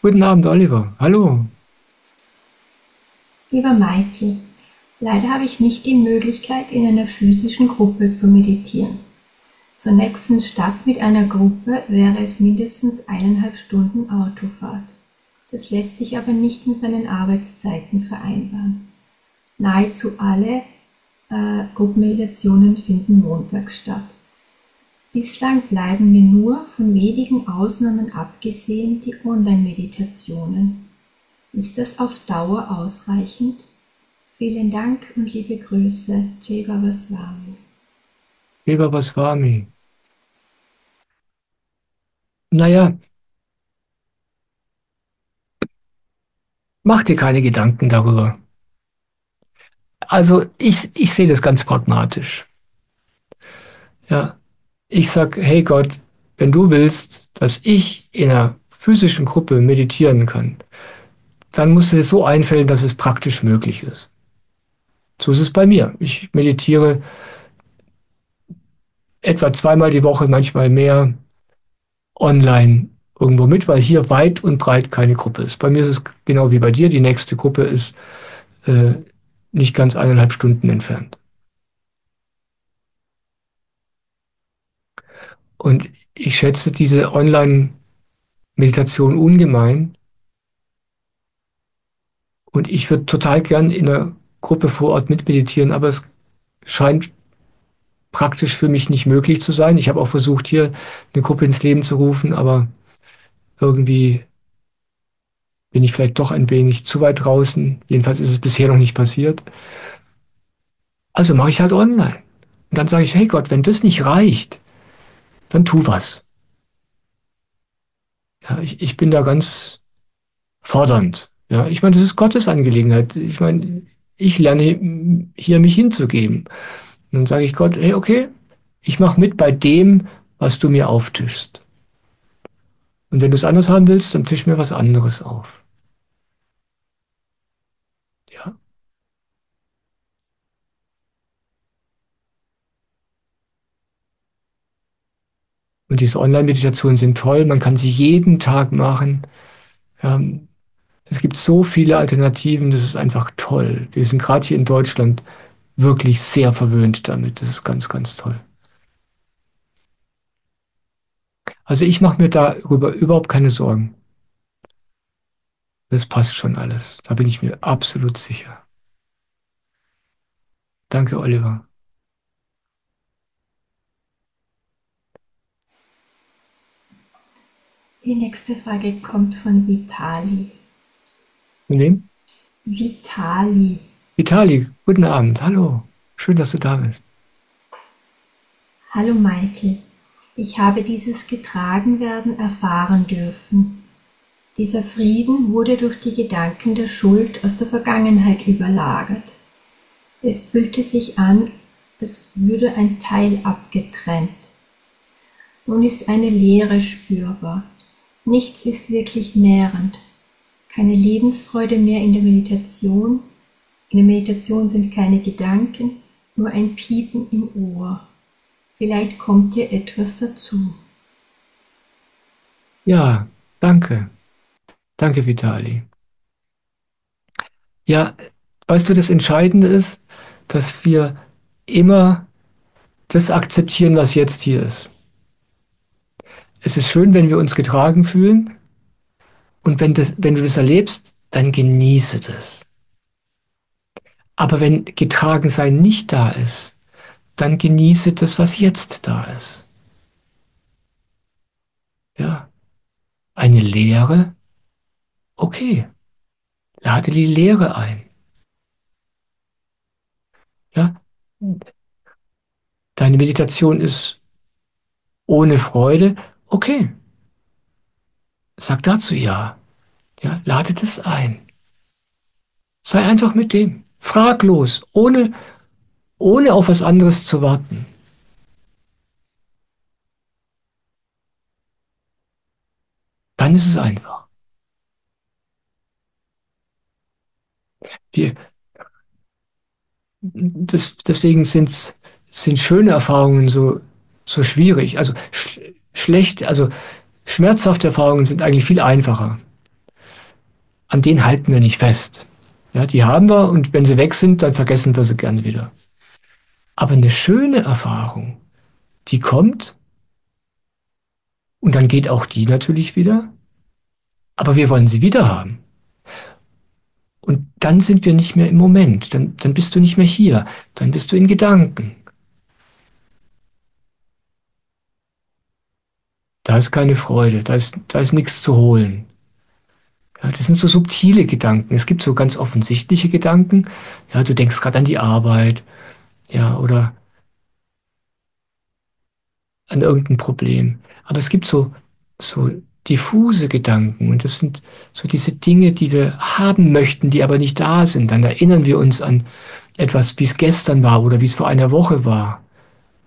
Guten Abend, Oliver. Hallo. Lieber Michael, leider habe ich nicht die Möglichkeit, in einer physischen Gruppe zu meditieren. Zur nächsten Stadt mit einer Gruppe wäre es mindestens 1,5 Stunden Autofahrt. Das lässt sich aber nicht mit meinen Arbeitszeiten vereinbaren. Nahezu alle Gruppenmeditationen finden montags statt. Bislang bleiben mir nur, von wenigen Ausnahmen abgesehen, die Online-Meditationen. Ist das auf Dauer ausreichend? Vielen Dank und liebe Grüße, Jai Babaswami. Lieber Baswami. Naja, mach dir keine Gedanken darüber. Also ich sehe das ganz pragmatisch. Ja, ich sag, hey Gott, wenn du willst, dass ich in einer physischen Gruppe meditieren kann, dann musst du es so einfällen, dass es praktisch möglich ist. So ist es bei mir. Ich meditiere etwa zweimal die Woche, manchmal mehr online irgendwo mit, weil hier weit und breit keine Gruppe ist. Bei mir ist es genau wie bei dir. Die nächste Gruppe ist äh, nicht ganz 1,5 Stunden entfernt. Und ich schätze diese Online-Meditation ungemein. Und ich würde total gern in einer Gruppe vor Ort mitmeditieren, aber es scheint praktisch für mich nicht möglich zu sein. Ich habe auch versucht, hier eine Gruppe ins Leben zu rufen, aber irgendwie bin ich vielleicht doch ein wenig zu weit draußen. Jedenfalls ist es bisher noch nicht passiert. Also mache ich halt online. Und dann sage ich, hey Gott, wenn das nicht reicht, dann tu was. Ja, ich bin da ganz fordernd. Ja, ich meine, das ist Gottes Angelegenheit. Ich meine, ich lerne hier mich hinzugeben. Und dann sage ich Gott, hey, okay, ich mache mit bei dem, was du mir auftischst. Und wenn du es anders haben willst, dann tisch mir was anderes auf. Ja. Und diese Online-Meditationen sind toll. Man kann sie jeden Tag machen. Ähm, Es gibt so viele Alternativen. Das ist einfach toll. Wir sind gerade hier in Deutschland wirklich sehr verwöhnt damit. Das ist ganz, ganz toll. Also ich mache mir darüber überhaupt keine Sorgen. Das passt schon alles. Da bin ich mir absolut sicher. Danke, Oliver. Die nächste Frage kommt von Vitali. Mit wem? Vitali. Vitali, guten Abend. Hallo. Schön, dass du da bist. Hallo Michael. Ich habe dieses Getragenwerden erfahren dürfen. Dieser Frieden wurde durch die Gedanken der Schuld aus der Vergangenheit überlagert. Es fühlte sich an, als würde ein Teil abgetrennt. Nun ist eine Leere spürbar. Nichts ist wirklich nährend. Keine Lebensfreude mehr in der Meditation. In der Meditation sind keine Gedanken, nur ein Piepen im Ohr. Vielleicht kommt dir etwas dazu. Ja, danke. Danke, Vitali. Ja, weißt du, das Entscheidende ist, dass wir immer das akzeptieren, was jetzt hier ist. Es ist schön, wenn wir uns getragen fühlen und wenn du das erlebst, dann genieße das. Aber wenn getragen sein nicht da ist, dann genieße das, was jetzt da ist. Ja, eine Leere, okay, lade die Leere ein. Ja, deine Meditation ist ohne Freude, okay, sag dazu ja. Ja, lade das ein. Sei einfach mit dem. Fraglos, ohne auf was anderes zu warten. Dann ist es einfach. Wir, deswegen sind schöne Erfahrungen so schwierig. Also schlecht, also schmerzhafte Erfahrungen sind eigentlich viel einfacher. An denen halten wir nicht fest. Ja, die haben wir und wenn sie weg sind, dann vergessen wir sie gerne wieder. Aber eine schöne Erfahrung, die kommt und dann geht auch die natürlich wieder, aber wir wollen sie wieder haben. Und dann sind wir nicht mehr im Moment, dann bist du nicht mehr hier, dann bist du in Gedanken. Da ist keine Freude, da ist nichts zu holen. Ja, das sind so subtile Gedanken. Es gibt so ganz offensichtliche Gedanken. Ja, du denkst gerade an die Arbeit, ja, oder an irgendein Problem. Aber es gibt so diffuse Gedanken und das sind so diese Dinge, die wir haben möchten, die aber nicht da sind. Dann erinnern wir uns an etwas, wie es gestern war oder wie es vor einer Woche war.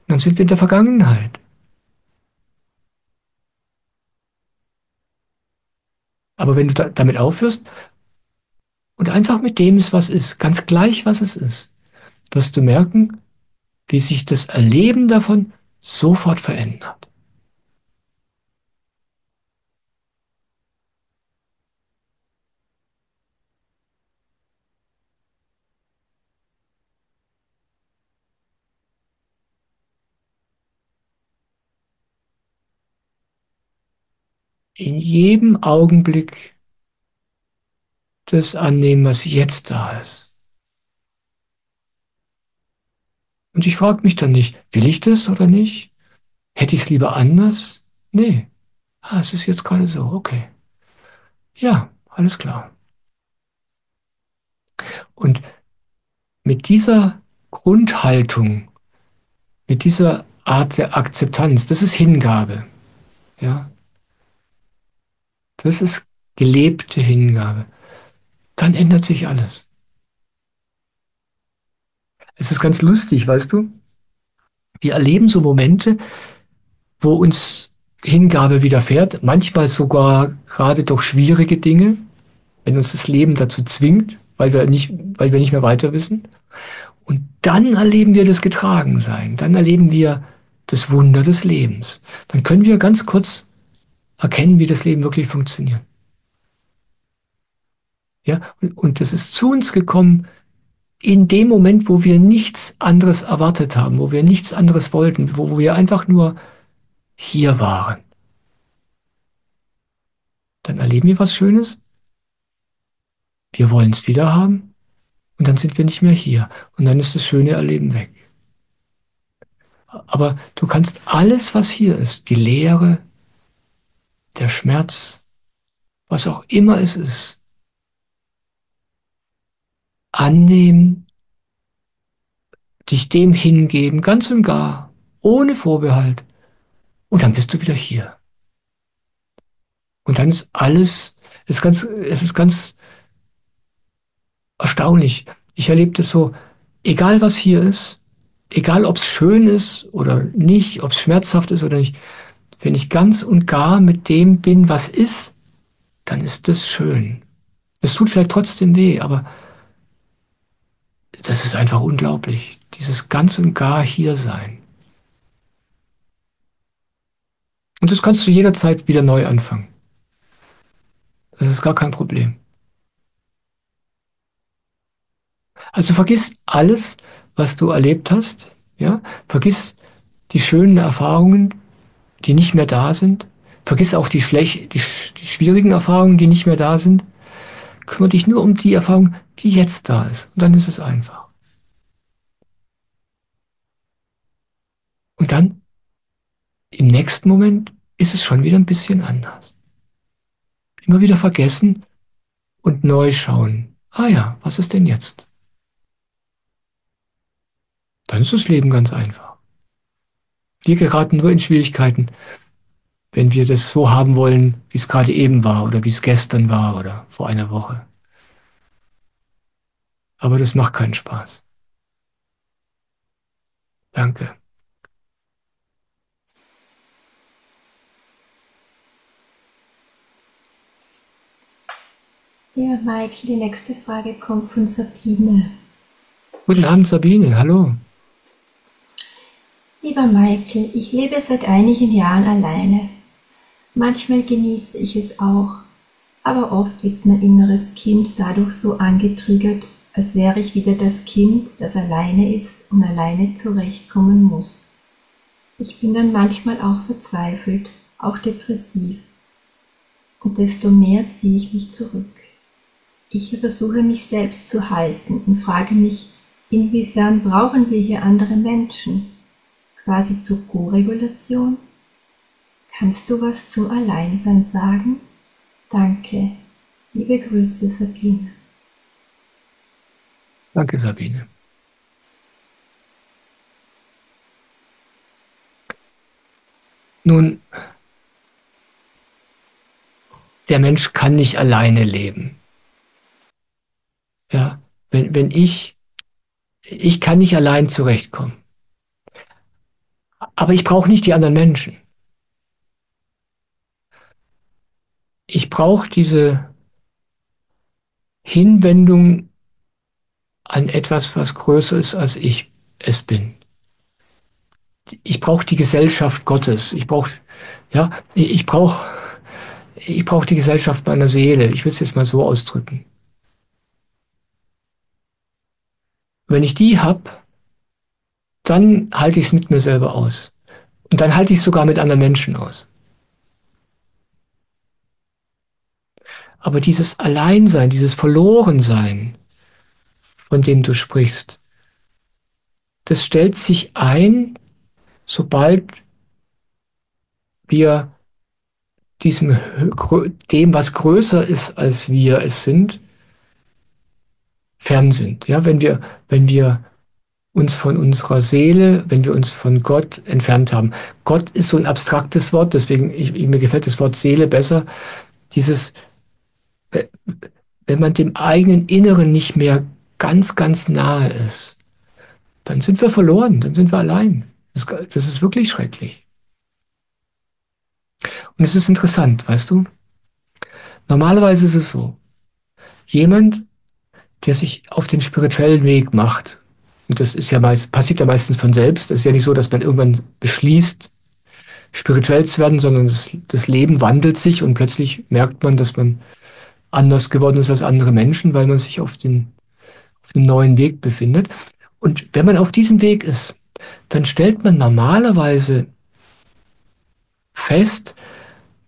Und dann sind wir in der Vergangenheit. Aber wenn du damit aufhörst und einfach mit dem ist, was ist, ganz gleich, was es ist, wirst du merken, wie sich das Erleben davon sofort verändert. In jedem Augenblick das annehmen, was jetzt da ist. Und ich frage mich dann nicht, will ich das oder nicht? Hätte ich es lieber anders? Nee. Ah, es ist jetzt gerade so, okay. Ja, alles klar. Und mit dieser Grundhaltung, mit dieser Art der Akzeptanz, das ist Hingabe. Ja, das ist gelebte Hingabe. Dann ändert sich alles. Es ist ganz lustig, weißt du? Wir erleben so Momente, wo uns Hingabe widerfährt, manchmal sogar gerade durch schwierige Dinge, wenn uns das Leben dazu zwingt, weil wir nicht mehr weiter wissen. Und dann erleben wir das Getragensein, dann erleben wir das Wunder des Lebens. Dann können wir ganz kurz erkennen, wie das Leben wirklich funktioniert. Ja? Und das ist zu uns gekommen in dem Moment, wo wir nichts anderes erwartet haben, wo wir nichts anderes wollten, wo wir einfach nur hier waren. Dann erleben wir was Schönes, wir wollen es wieder haben und dann sind wir nicht mehr hier. Und dann ist das schöne Erleben weg. Aber du kannst alles, was hier ist, die Leere, der Schmerz, was auch immer es ist, annehmen, dich dem hingeben, ganz und gar, ohne Vorbehalt. Und dann bist du wieder hier. Und dann ist alles, es ist ganz erstaunlich. Ich erlebe das so, egal was hier ist, egal ob es schön ist oder nicht, ob es schmerzhaft ist oder nicht, wenn ich ganz und gar mit dem bin, was ist, dann ist das schön. Es tut vielleicht trotzdem weh, aber das ist einfach unglaublich. Dieses ganz und gar hier sein. Und das kannst du jederzeit wieder neu anfangen. Das ist gar kein Problem. Also vergiss alles, was du erlebt hast. Ja? Vergiss die schönen Erfahrungen, die nicht mehr da sind. Vergiss auch die schwierigen Erfahrungen, die nicht mehr da sind. Kümmere dich nur um die Erfahrung, die jetzt da ist. Und dann ist es einfach. Und dann im nächsten Moment ist es schon wieder ein bisschen anders. Immer wieder vergessen und neu schauen. Ah ja, was ist denn jetzt? Dann ist das Leben ganz einfach. Wir geraten nur in Schwierigkeiten, wenn wir das so haben wollen, wie es gerade eben war oder wie es gestern war oder vor einer Woche. Aber das macht keinen Spaß. Danke. Ja, Michael, die nächste Frage kommt von Sabine. Guten Abend, Sabine. Hallo. Lieber Michael, ich lebe seit einigen Jahren alleine. Manchmal genieße ich es auch, aber oft ist mein inneres Kind dadurch so angetriggert, als wäre ich wieder das Kind, das alleine ist und alleine zurechtkommen muss. Ich bin dann manchmal auch verzweifelt, auch depressiv. Und desto mehr ziehe ich mich zurück. Ich versuche mich selbst zu halten und frage mich, inwiefern brauchen wir hier andere Menschen? Quasi zur Co-Regulation? Kannst du was zum Alleinsein sagen? Danke. Liebe Grüße, Sabine. Danke, Sabine. Nun, der Mensch kann nicht alleine leben. Ja, wenn ich kann nicht allein zurechtkommen. Aber ich brauche nicht die anderen Menschen. Ich brauche diese Hinwendung an etwas, was größer ist, als ich es bin. Ich brauche die Gesellschaft Gottes. Ja, ich brauche die Gesellschaft meiner Seele. Ich will es jetzt mal so ausdrücken. Wenn ich die habe, dann halte ich es mit mir selber aus. Und dann halte ich es sogar mit anderen Menschen aus. Aber dieses Alleinsein, dieses Verlorensein, von dem du sprichst, das stellt sich ein, sobald wir diesem, dem, was größer ist, als wir es sind, fern sind. Ja, wenn wir uns von unserer Seele, wenn wir uns von Gott entfernt haben. Gott ist so ein abstraktes Wort, deswegen mir gefällt das Wort Seele besser. Dieses, äh, wenn man dem eigenen Inneren nicht mehr ganz nahe ist, dann sind wir verloren, dann sind wir allein. Das ist wirklich schrecklich. Und es ist interessant, weißt du? Normalerweise ist es so, jemand, der sich auf den spirituellen Weg macht, und das ist ja passiert ja meistens von selbst, es ist ja nicht so, dass man irgendwann beschließt, spirituell zu werden, sondern das Leben wandelt sich und plötzlich merkt man, dass man anders geworden ist als andere Menschen, weil man sich auf einem neuen Weg befindet. Und wenn man auf diesem Weg ist, dann stellt man normalerweise fest,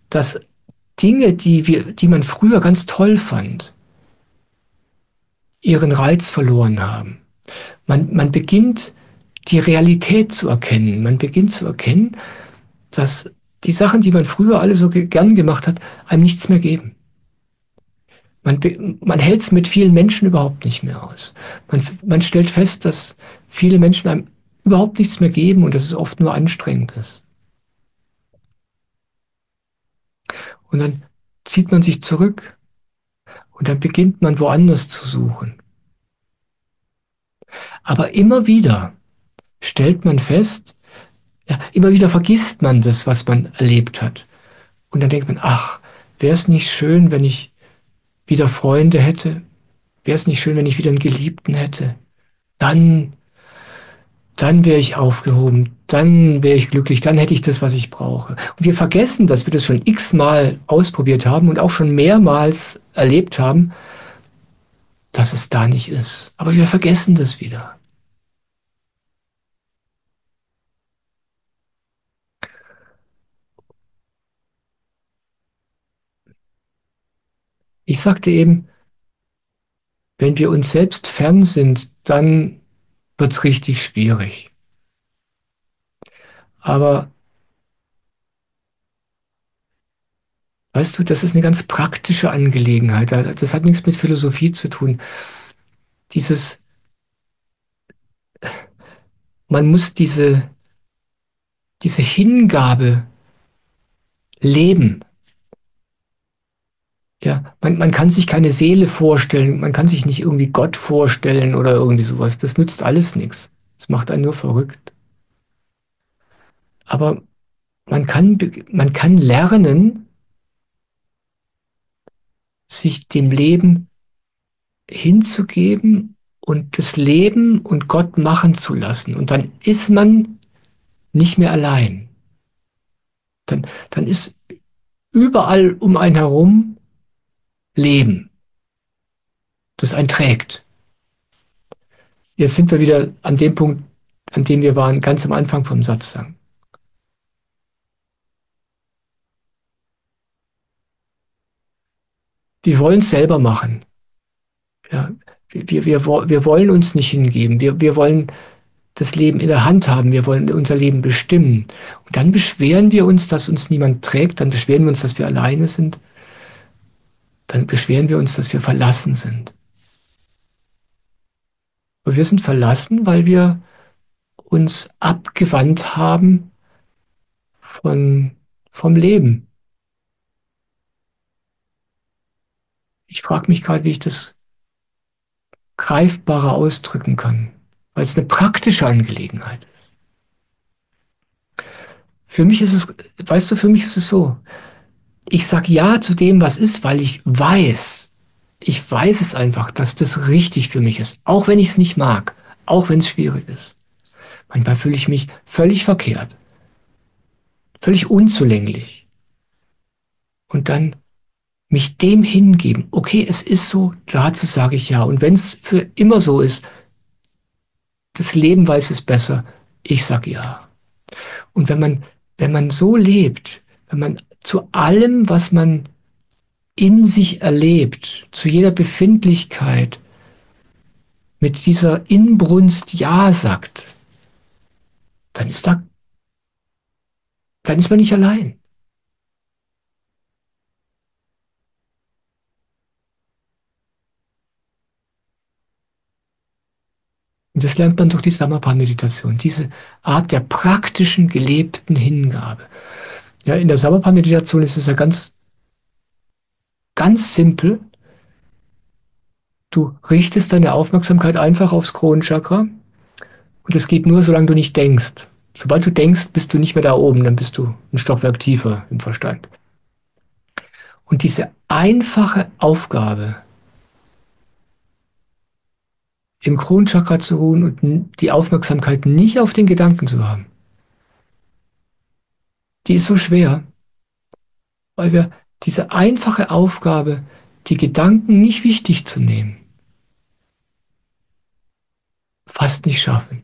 dass Dinge, die man früher ganz toll fand, ihren Reiz verloren haben. Man beginnt die Realität zu erkennen. Man beginnt zu erkennen, dass die Sachen, die man früher alle so gern gemacht hat, einem nichts mehr geben. Man hält es mit vielen Menschen überhaupt nicht mehr aus. Man stellt fest, dass viele Menschen einem überhaupt nichts mehr geben und dass es oft nur anstrengend ist. Und dann zieht man sich zurück und dann beginnt man woanders zu suchen. Aber immer wieder stellt man fest, ja, immer wieder vergisst man das, was man erlebt hat. Und dann denkt man, ach, wäre es nicht schön, wenn ich wieder Freunde hätte? Wäre es nicht schön, wenn ich wieder einen Geliebten hätte? Dann, dann wäre ich aufgehoben, dann wäre ich glücklich, dann hätte ich das, was ich brauche. Und wir vergessen, dass wir das schon x-mal ausprobiert haben und auch schon mehrmals erlebt haben, dass es da nicht ist. Aber wir vergessen das wieder. Ich sagte eben, wenn wir uns selbst fern sind, dann wird es richtig schwierig. Aber weißt du, das ist eine ganz praktische Angelegenheit. Das hat nichts mit Philosophie zu tun. Dieses, man muss diese Hingabe leben. Ja, man kann sich keine Seele vorstellen, man kann sich nicht irgendwie Gott vorstellen oder irgendwie sowas. Das nützt alles nichts. Das macht einen nur verrückt. Aber man kann lernen, sich dem Leben hinzugeben und das Leben und Gott machen zu lassen. Und dann ist man nicht mehr allein. Dann ist überall um einen herum Leben, das einen trägt. Jetzt sind wir wieder an dem Punkt, an dem wir waren, ganz am Anfang vom Satzang. Wir wollen es selber machen. Ja, wir wollen uns nicht hingeben. Wir wollen das Leben in der Hand haben. Wir wollen unser Leben bestimmen. Und dann beschweren wir uns, dass uns niemand trägt. Dann beschweren wir uns, dass wir alleine sind. Dann beschweren wir uns, dass wir verlassen sind. Und wir sind verlassen, weil wir uns abgewandt haben von, vom Leben. Ich frage mich gerade, wie ich das greifbarer ausdrücken kann, weil es eine praktische Angelegenheit ist. Für mich ist es, weißt du, für mich ist es so, ich sage ja zu dem, was ist, weil ich weiß es einfach, dass das richtig für mich ist, auch wenn ich es nicht mag, auch wenn es schwierig ist. Manchmal fühle ich mich völlig verkehrt, völlig unzulänglich. Und dann mich dem hingeben, okay, es ist so, dazu sage ich ja. Und wenn es für immer so ist, das Leben weiß es besser, ich sage ja. Und wenn man so lebt, wenn man zu allem, was man in sich erlebt, zu jeder Befindlichkeit mit dieser Inbrunst Ja sagt, dann ist da, dann ist man nicht allein. Und das lernt man durch die Samatha-Meditation, diese Art der praktischen, gelebten Hingabe. Ja, in der Samatha-Meditation ist es ja ganz simpel. Du richtest deine Aufmerksamkeit einfach aufs Kronenchakra und es geht nur, solange du nicht denkst. Sobald du denkst, bist du nicht mehr da oben, dann bist du ein Stockwerk tiefer im Verstand. Und diese einfache Aufgabe, im Kronenchakra zu ruhen und die Aufmerksamkeit nicht auf den Gedanken zu haben, die ist so schwer, weil wir diese einfache Aufgabe, die Gedanken nicht wichtig zu nehmen, fast nicht schaffen.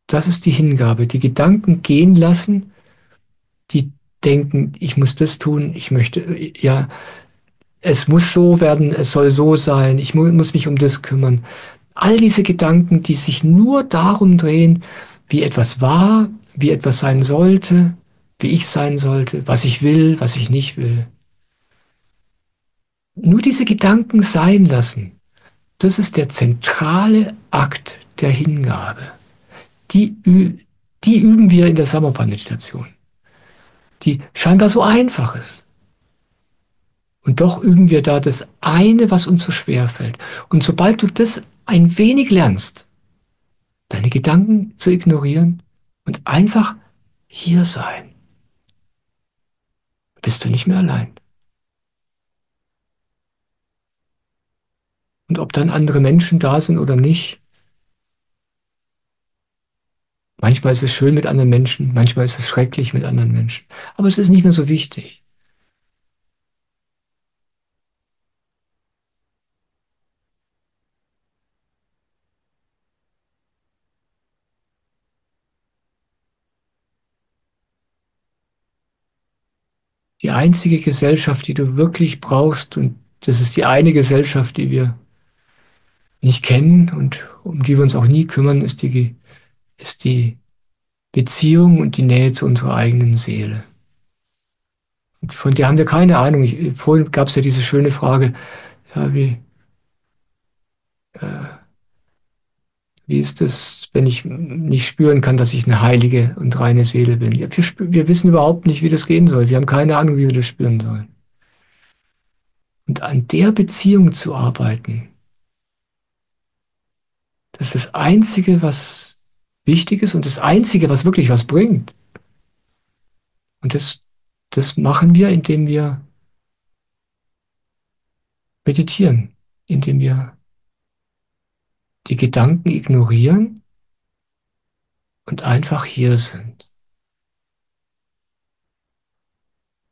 Das ist die Hingabe, die Gedanken gehen lassen, die denken, ich muss das tun, ich möchte, ja, es muss so werden, es soll so sein, ich muss mich um das kümmern. All diese Gedanken, die sich nur darum drehen, wie etwas war, wie etwas sein sollte, wie ich sein sollte, was ich will, was ich nicht will. Nur diese Gedanken sein lassen, das ist der zentrale Akt der Hingabe. Die, die üben wir in der Samatha-Meditation, die scheinbar so einfach ist. Und doch üben wir da das eine, was uns so schwer fällt. Und sobald du das ein wenig lernst, deine Gedanken zu ignorieren und einfach hier sein, bist du nicht mehr allein. Und ob dann andere Menschen da sind oder nicht, manchmal ist es schön mit anderen Menschen, manchmal ist es schrecklich mit anderen Menschen. Aber es ist nicht mehr so wichtig. Die einzige Gesellschaft, die du wirklich brauchst, und das ist die eine Gesellschaft, die wir nicht kennen und um die wir uns auch nie kümmern, ist die Beziehung und die Nähe zu unserer eigenen Seele. Und von der haben wir keine Ahnung. Vorhin gab es ja diese schöne Frage, ja, wie ist es, wenn ich nicht spüren kann, dass ich eine heilige und reine Seele bin? Ja, wir wissen überhaupt nicht, wie das gehen soll. Wir haben keine Ahnung, wie wir das spüren sollen. Und an der Beziehung zu arbeiten, das ist das Einzige, was wichtig ist und das Einzige, was wirklich was bringt. Und das machen wir, indem wir meditieren, indem wir die Gedanken ignorieren und einfach hier sind.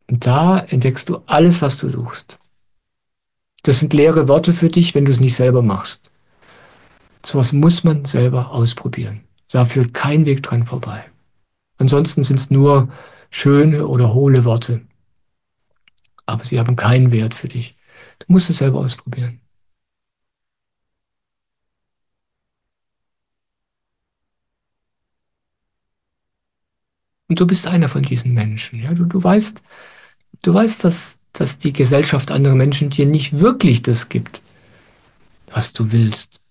Und da entdeckst du alles, was du suchst. Das sind leere Worte für dich, wenn du es nicht selber machst. Sowas muss man selber ausprobieren. Da führt kein Weg dran vorbei. Ansonsten sind es nur schöne oder hohle Worte. Aber sie haben keinen Wert für dich. Du musst es selber ausprobieren. Und du bist einer von diesen Menschen. Ja? Du weißt, dass die Gesellschaft anderer Menschen dir nicht wirklich das gibt, was du willst.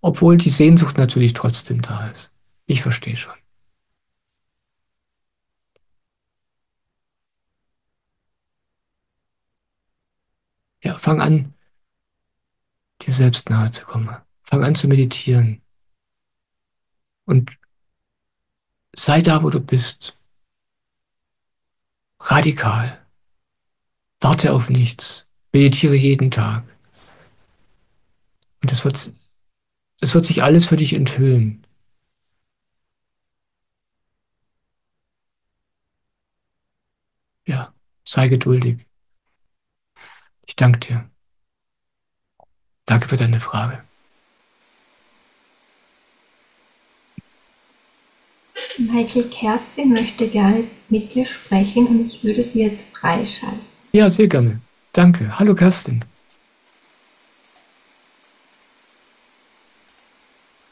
Obwohl die Sehnsucht natürlich trotzdem da ist. Ich verstehe schon. Ja, fang an, dir selbst nahe zu kommen. Fang an zu meditieren. Und sei da, wo du bist. Radikal. Warte auf nichts. Meditiere jeden Tag. Und es wird sich alles für dich enthüllen. Ja, sei geduldig. Ich danke dir. Danke für deine Frage. Michael, Kerstin möchte gerne mit dir sprechen und ich würde sie jetzt freischalten. Ja, sehr gerne. Danke. Hallo, Kerstin.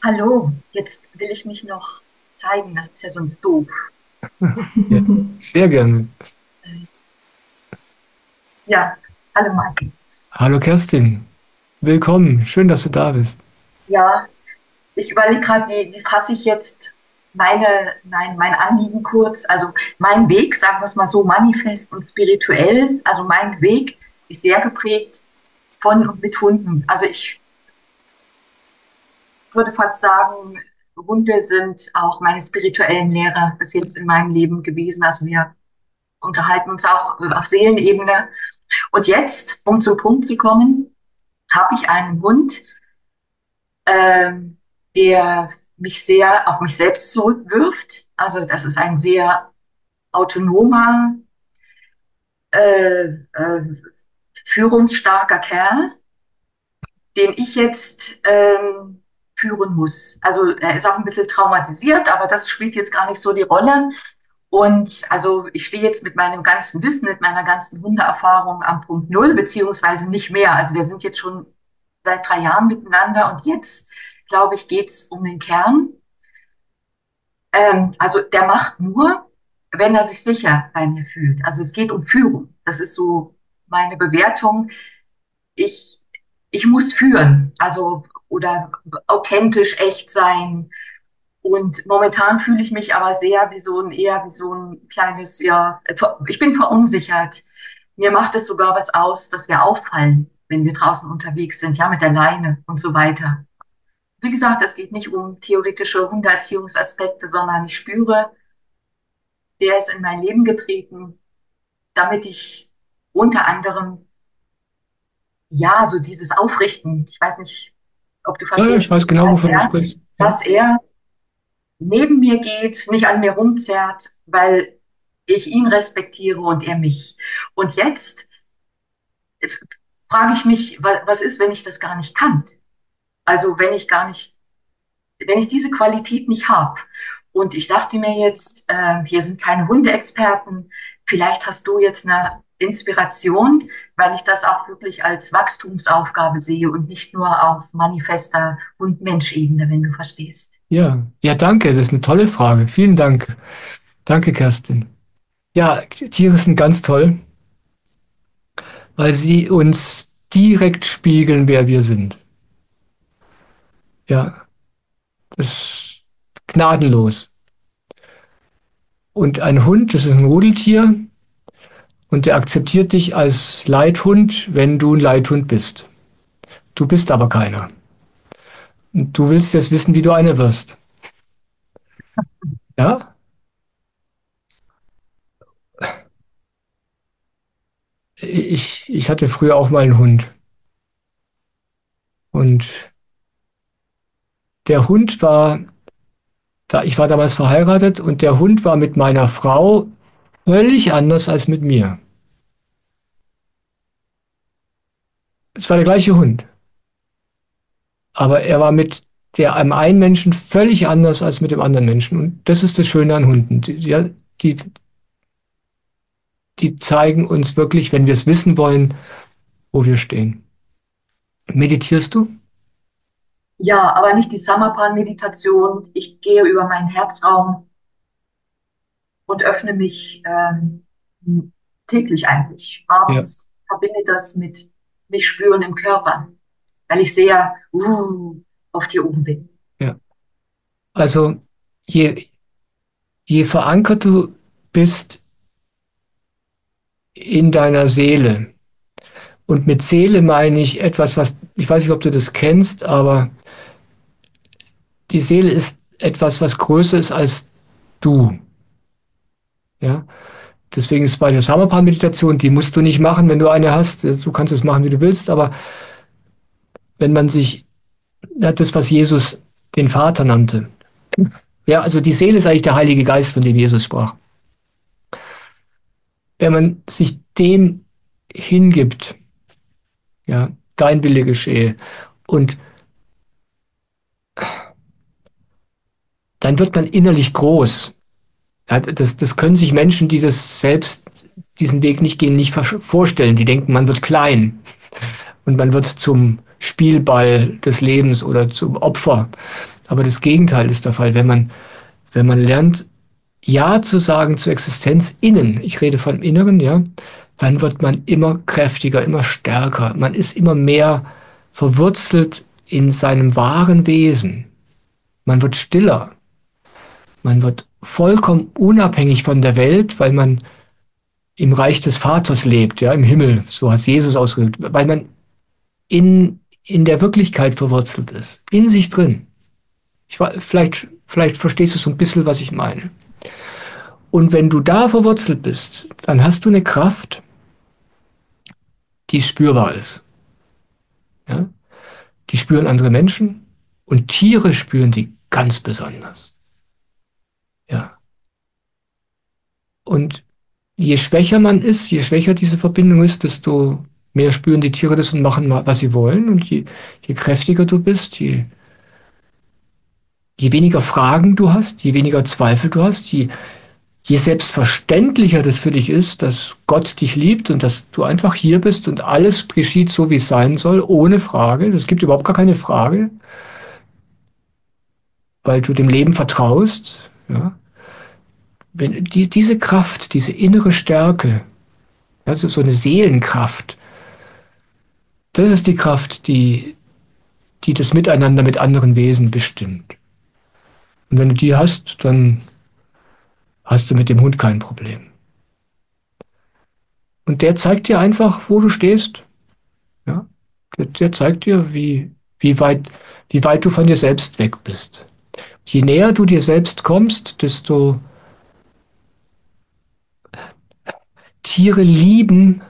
Hallo, jetzt will ich mich noch zeigen, das ist ja sonst doof. Ja, sehr gerne. Ja, hallo Mike. Hallo, Kerstin. Willkommen. Schön, dass du da bist. Ja, ich überlege gerade, wie fasse ich jetzt mein Anliegen kurz. Also mein Weg, sagen wir es mal so, manifest und spirituell. Also mein Weg ist sehr geprägt von und mit Hunden. Also ich würde fast sagen, Hunde sind auch meine spirituellen Lehrer bis jetzt in meinem Leben gewesen. Also wir unterhalten uns auch auf Seelenebene. Und jetzt, um zum Punkt zu kommen, habe ich einen Hund, ähm, der mich sehr auf mich selbst zurückwirft. Also das ist ein sehr autonomer, äh, äh, führungsstarker Kerl, den ich jetzt führen muss. Also er ist auch ein bisschen traumatisiert, aber das spielt jetzt gar nicht so die Rolle. Und also ich stehe jetzt mit meinem ganzen Wissen, mit meiner ganzen Hundeerfahrung am Punkt Null, beziehungsweise nicht mehr. Also wir sind jetzt schon seit 3 Jahren miteinander und jetzt, glaube ich, geht's um den Kern. Also der macht nur, wenn er sich sicher bei mir fühlt. Also es geht um Führung. Das ist so meine Bewertung. Ich, ich muss führen, also oder authentisch, echt sein. Und momentan fühle ich mich aber sehr eher wie so ein kleines, ja, ich bin verunsichert. Mir macht es sogar was aus, dass wir auffallen, wenn wir draußen unterwegs sind, ja, mit der Leine und so weiter. Wie gesagt, es geht nicht um theoretische Hundeerziehungsaspekte, sondern ich spüre, der ist in mein Leben getreten, damit ich unter anderem, ja, so dieses Aufrichten, ich weiß nicht, ob du Ja, verstehst, ich weiß genau, wovon du sprichst. Ja. dass er neben mir geht, nicht an mir rumzerrt, weil ich ihn respektiere und er mich. Und jetzt frage ich mich, was ist, wenn ich das gar nicht kann? Also wenn ich diese Qualität nicht habe. Und ich dachte mir jetzt, wir sind keine Hundeexperten, vielleicht hast du jetzt eine Inspiration, weil ich das auch wirklich als Wachstumsaufgabe sehe und nicht nur auf manifester Hund-Mensch-Ebene, wenn du verstehst. Ja, ja, danke. Das ist eine tolle Frage. Vielen Dank. Danke, Kerstin. Ja, Tiere sind ganz toll, weil sie uns direkt spiegeln, wer wir sind. Ja, das ist gnadenlos. Und ein Hund, das ist ein Rudeltier und der akzeptiert dich als Leithund, wenn du ein Leithund bist. Du bist aber keiner. Und du willst jetzt wissen, wie du einer wirst. Ja? Ich hatte früher auch mal einen Hund. Und der Hund war, ich war damals verheiratet und der Hund war mit meiner Frau völlig anders als mit mir. Es war der gleiche Hund. Aber er war mit einem einen Menschen völlig anders als mit dem anderen Menschen. Und das ist das Schöne an Hunden. Die zeigen uns wirklich, wenn wir es wissen wollen, wo wir stehen. Meditierst du? Ja, aber nicht die Samapan-Meditation. Ich gehe über meinen Herzraum und öffne mich täglich eigentlich. Ja, Abends verbinde das mit mich spüren im Körper, weil ich sehr oft hier oben bin. ja. Also je, je verankert du bist in deiner Seele, und mit Seele meine ich etwas, was, ich weiß nicht, ob du das kennst, aber die Seele ist etwas, was größer ist als du. Ja? Deswegen ist bei der Samapan-Meditation, die musst du nicht machen, wenn du eine hast. Du kannst es machen, wie du willst, aber wenn man sich, ja, das, was Jesus den Vater nannte, ja, also die Seele ist eigentlich der Heilige Geist, von dem Jesus sprach. Wenn man sich dem hingibt, ja, dein Wille geschehe, und dann wird man innerlich groß. Ja, das können sich Menschen, die das selbst diesen Weg nicht gehen, nicht vorstellen. Die denken, man wird klein und man wird zum Spielball des Lebens oder zum Opfer. Aber das Gegenteil ist der Fall. Wenn man lernt, Ja zu sagen zur Existenz innen, ich rede vom Inneren, ja, dann wird man immer kräftiger, immer stärker. Man ist immer mehr verwurzelt in seinem wahren Wesen. Man wird stiller. Man wird vollkommen unabhängig von der Welt, weil man im Reich des Vaters lebt, ja, im Himmel, so hat Jesus ausgedrückt, weil man in der Wirklichkeit verwurzelt ist, in sich drin. Vielleicht verstehst du so ein bisschen, was ich meine. Und wenn du da verwurzelt bist, dann hast du eine Kraft, die spürbar ist. Ja? Die spüren andere Menschen und Tiere spüren die ganz besonders. Ja. Und je schwächer man ist, je schwächer diese Verbindung ist, desto mehr spüren die Tiere das und machen, was sie wollen. Und je kräftiger du bist, je weniger Fragen du hast, je weniger Zweifel du hast, je selbstverständlicher das für dich ist, dass Gott dich liebt und dass du einfach hier bist und alles geschieht so, wie es sein soll, ohne Frage. Es gibt überhaupt gar keine Frage, weil du dem Leben vertraust. Ja? Wenn diese Kraft, diese innere Stärke, also so eine Seelenkraft, das ist die Kraft, die das Miteinander mit anderen Wesen bestimmt. Und wenn du die hast, dann hast du mit dem Hund kein Problem. Und der zeigt dir einfach, wo du stehst. Ja? Der zeigt dir, wie weit du von dir selbst weg bist. Je näher du dir selbst kommst, desto Tiere lieben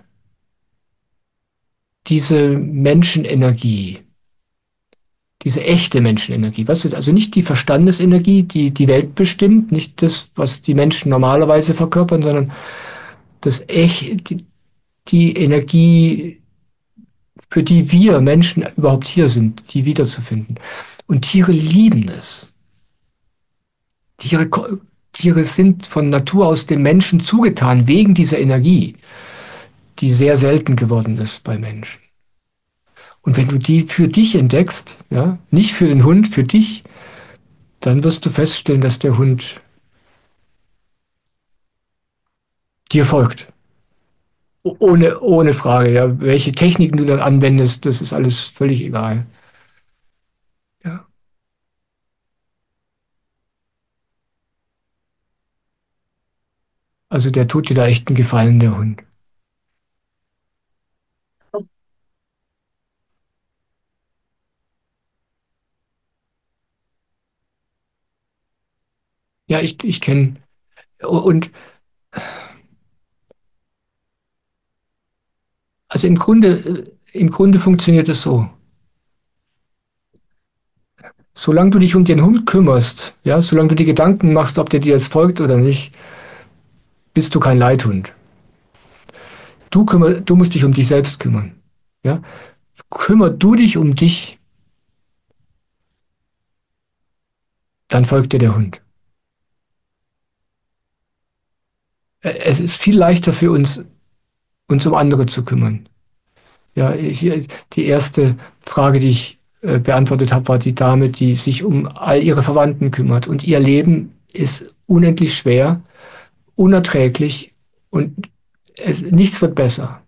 diese Menschenenergie, diese echte Menschenenergie. Weißt du, also nicht die Verstandesenergie, die die Welt bestimmt, nicht das, was die Menschen normalerweise verkörpern, sondern die Energie, für die wir Menschen überhaupt hier sind, die wiederzufinden. Und Tiere lieben es. Tiere, Tiere sind von Natur aus dem Menschen zugetan, wegen dieser Energie, die sehr selten geworden ist bei Menschen. Und wenn du die für dich entdeckst, ja, nicht für den Hund, für dich, dann wirst du feststellen, dass der Hund dir folgt. Ohne Frage, ja. Welche Techniken du dann anwendest, das ist alles völlig egal. Ja. Also der tut dir da echt einen Gefallen, der Hund. Ja, ich kenne. Und also im Grunde funktioniert es so. Solange du dich um den Hund kümmerst, ja, solange du dir Gedanken machst, ob der dir jetzt folgt oder nicht, bist du kein Leithund. Du musst dich um dich selbst kümmern. Ja? Kümmer du dich um dich, dann folgt dir der Hund. Es ist viel leichter für uns, uns um andere zu kümmern. Ja, die erste Frage, die ich beantwortet habe, war die Dame, die sich um all ihre Verwandten kümmert. Und ihr Leben ist unendlich schwer, unerträglich und nichts wird besser.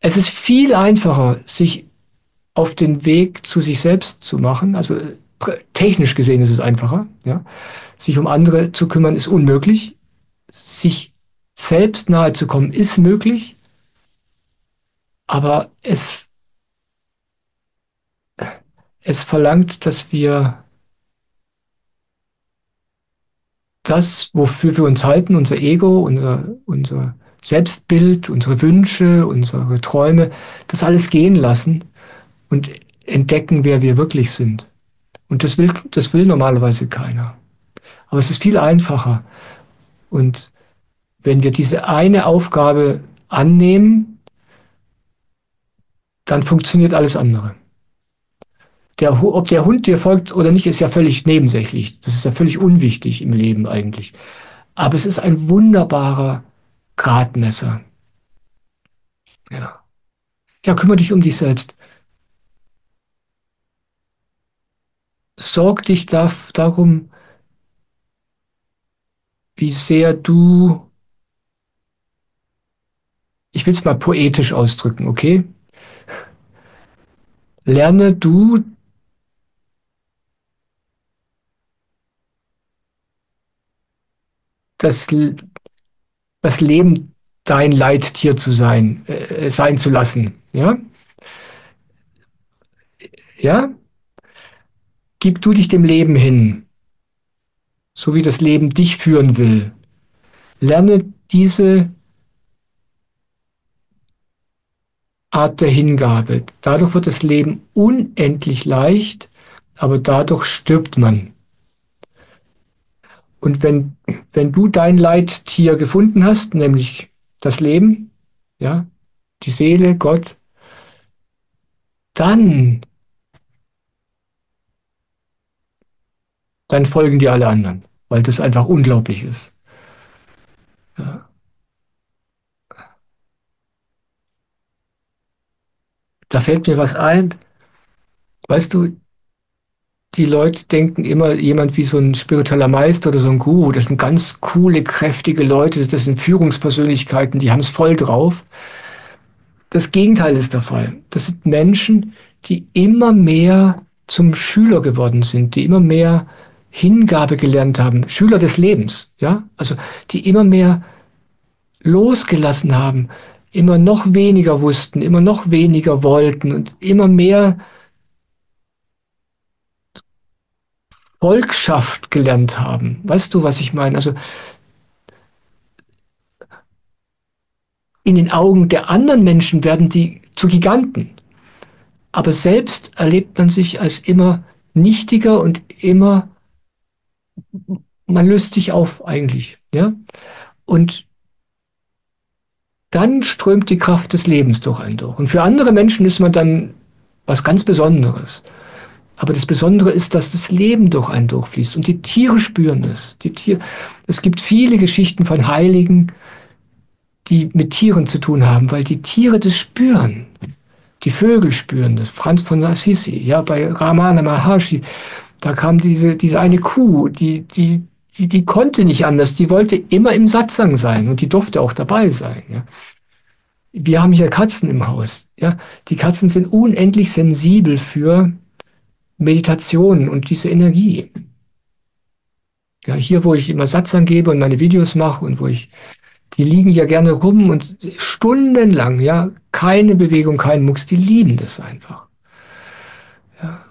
Es ist viel einfacher, sich auf den Weg zu sich selbst zu machen. Also technisch gesehen ist es einfacher. Ja? Sich um andere zu kümmern ist unmöglich. Sich selbst nahe zu kommen ist möglich, aber es verlangt, dass wir das, wofür wir uns halten, unser Ego, unser Selbstbild, unsere Wünsche, unsere Träume, das alles gehen lassen und entdecken, wer wir wirklich sind. Und das will normalerweise keiner. Aber es ist viel einfacher. Und wenn wir diese eine Aufgabe annehmen, dann funktioniert alles andere. Ob der Hund dir folgt oder nicht, ist ja völlig nebensächlich. Das ist ja völlig unwichtig im Leben eigentlich. Aber es ist ein wunderbarer Gradmesser. Ja. Ja, kümmere dich um dich selbst. Sorg dich darum, wie sehr du, ich will es mal poetisch ausdrücken, okay? Lerne du das, das Leben dein Leittier zu sein zu lassen. Ja? Ja? Gib du dich dem Leben hin, so wie das Leben dich führen will. Lerne diese Art der Hingabe. Dadurch wird das Leben unendlich leicht, aber dadurch stirbt man. Und wenn du dein Leittier gefunden hast, nämlich das Leben, ja, die Seele, Gott, dann, dann folgen dir alle anderen, weil das einfach unglaublich ist. Ja. Da fällt mir was ein. Weißt du, die Leute denken immer, jemand wie so ein spiritueller Meister oder so ein Guru, das sind ganz coole, kräftige Leute, das sind Führungspersönlichkeiten, die haben es voll drauf. Das Gegenteil ist der Fall. Das sind Menschen, die immer mehr zum Schüler geworden sind, die immer mehr Hingabe gelernt haben, Schüler des Lebens, ja, also die immer mehr losgelassen haben, immer noch weniger wussten, immer noch weniger wollten und immer mehr Volkschaft gelernt haben. Weißt du, was ich meine? Also in den Augen der anderen Menschen werden die zu Giganten. Aber selbst erlebt man sich als immer nichtiger und immer, man löst sich auf eigentlich. Ja? Und dann strömt die Kraft des Lebens durch einen durch. Und für andere Menschen ist man dann was ganz Besonderes. Aber das Besondere ist, dass das Leben durch einen durchfließt. Und die Tiere spüren es. Es gibt viele Geschichten von Heiligen, die mit Tieren zu tun haben, weil die Tiere das spüren. Die Vögel spüren das. Franz von Assisi, ja, bei Ramana Maharshi, da kam diese eine Kuh, die konnte nicht anders, die wollte immer im Satsang sein und die durfte auch dabei sein. Ja. Wir haben hier Katzen im Haus. Ja. Die Katzen sind unendlich sensibel für Meditation und diese Energie. Ja, hier, wo ich immer Satsang gebe und meine Videos mache und die liegen ja gerne rum und stundenlang, ja, keine Bewegung, kein Mucks, die lieben das einfach. Ja.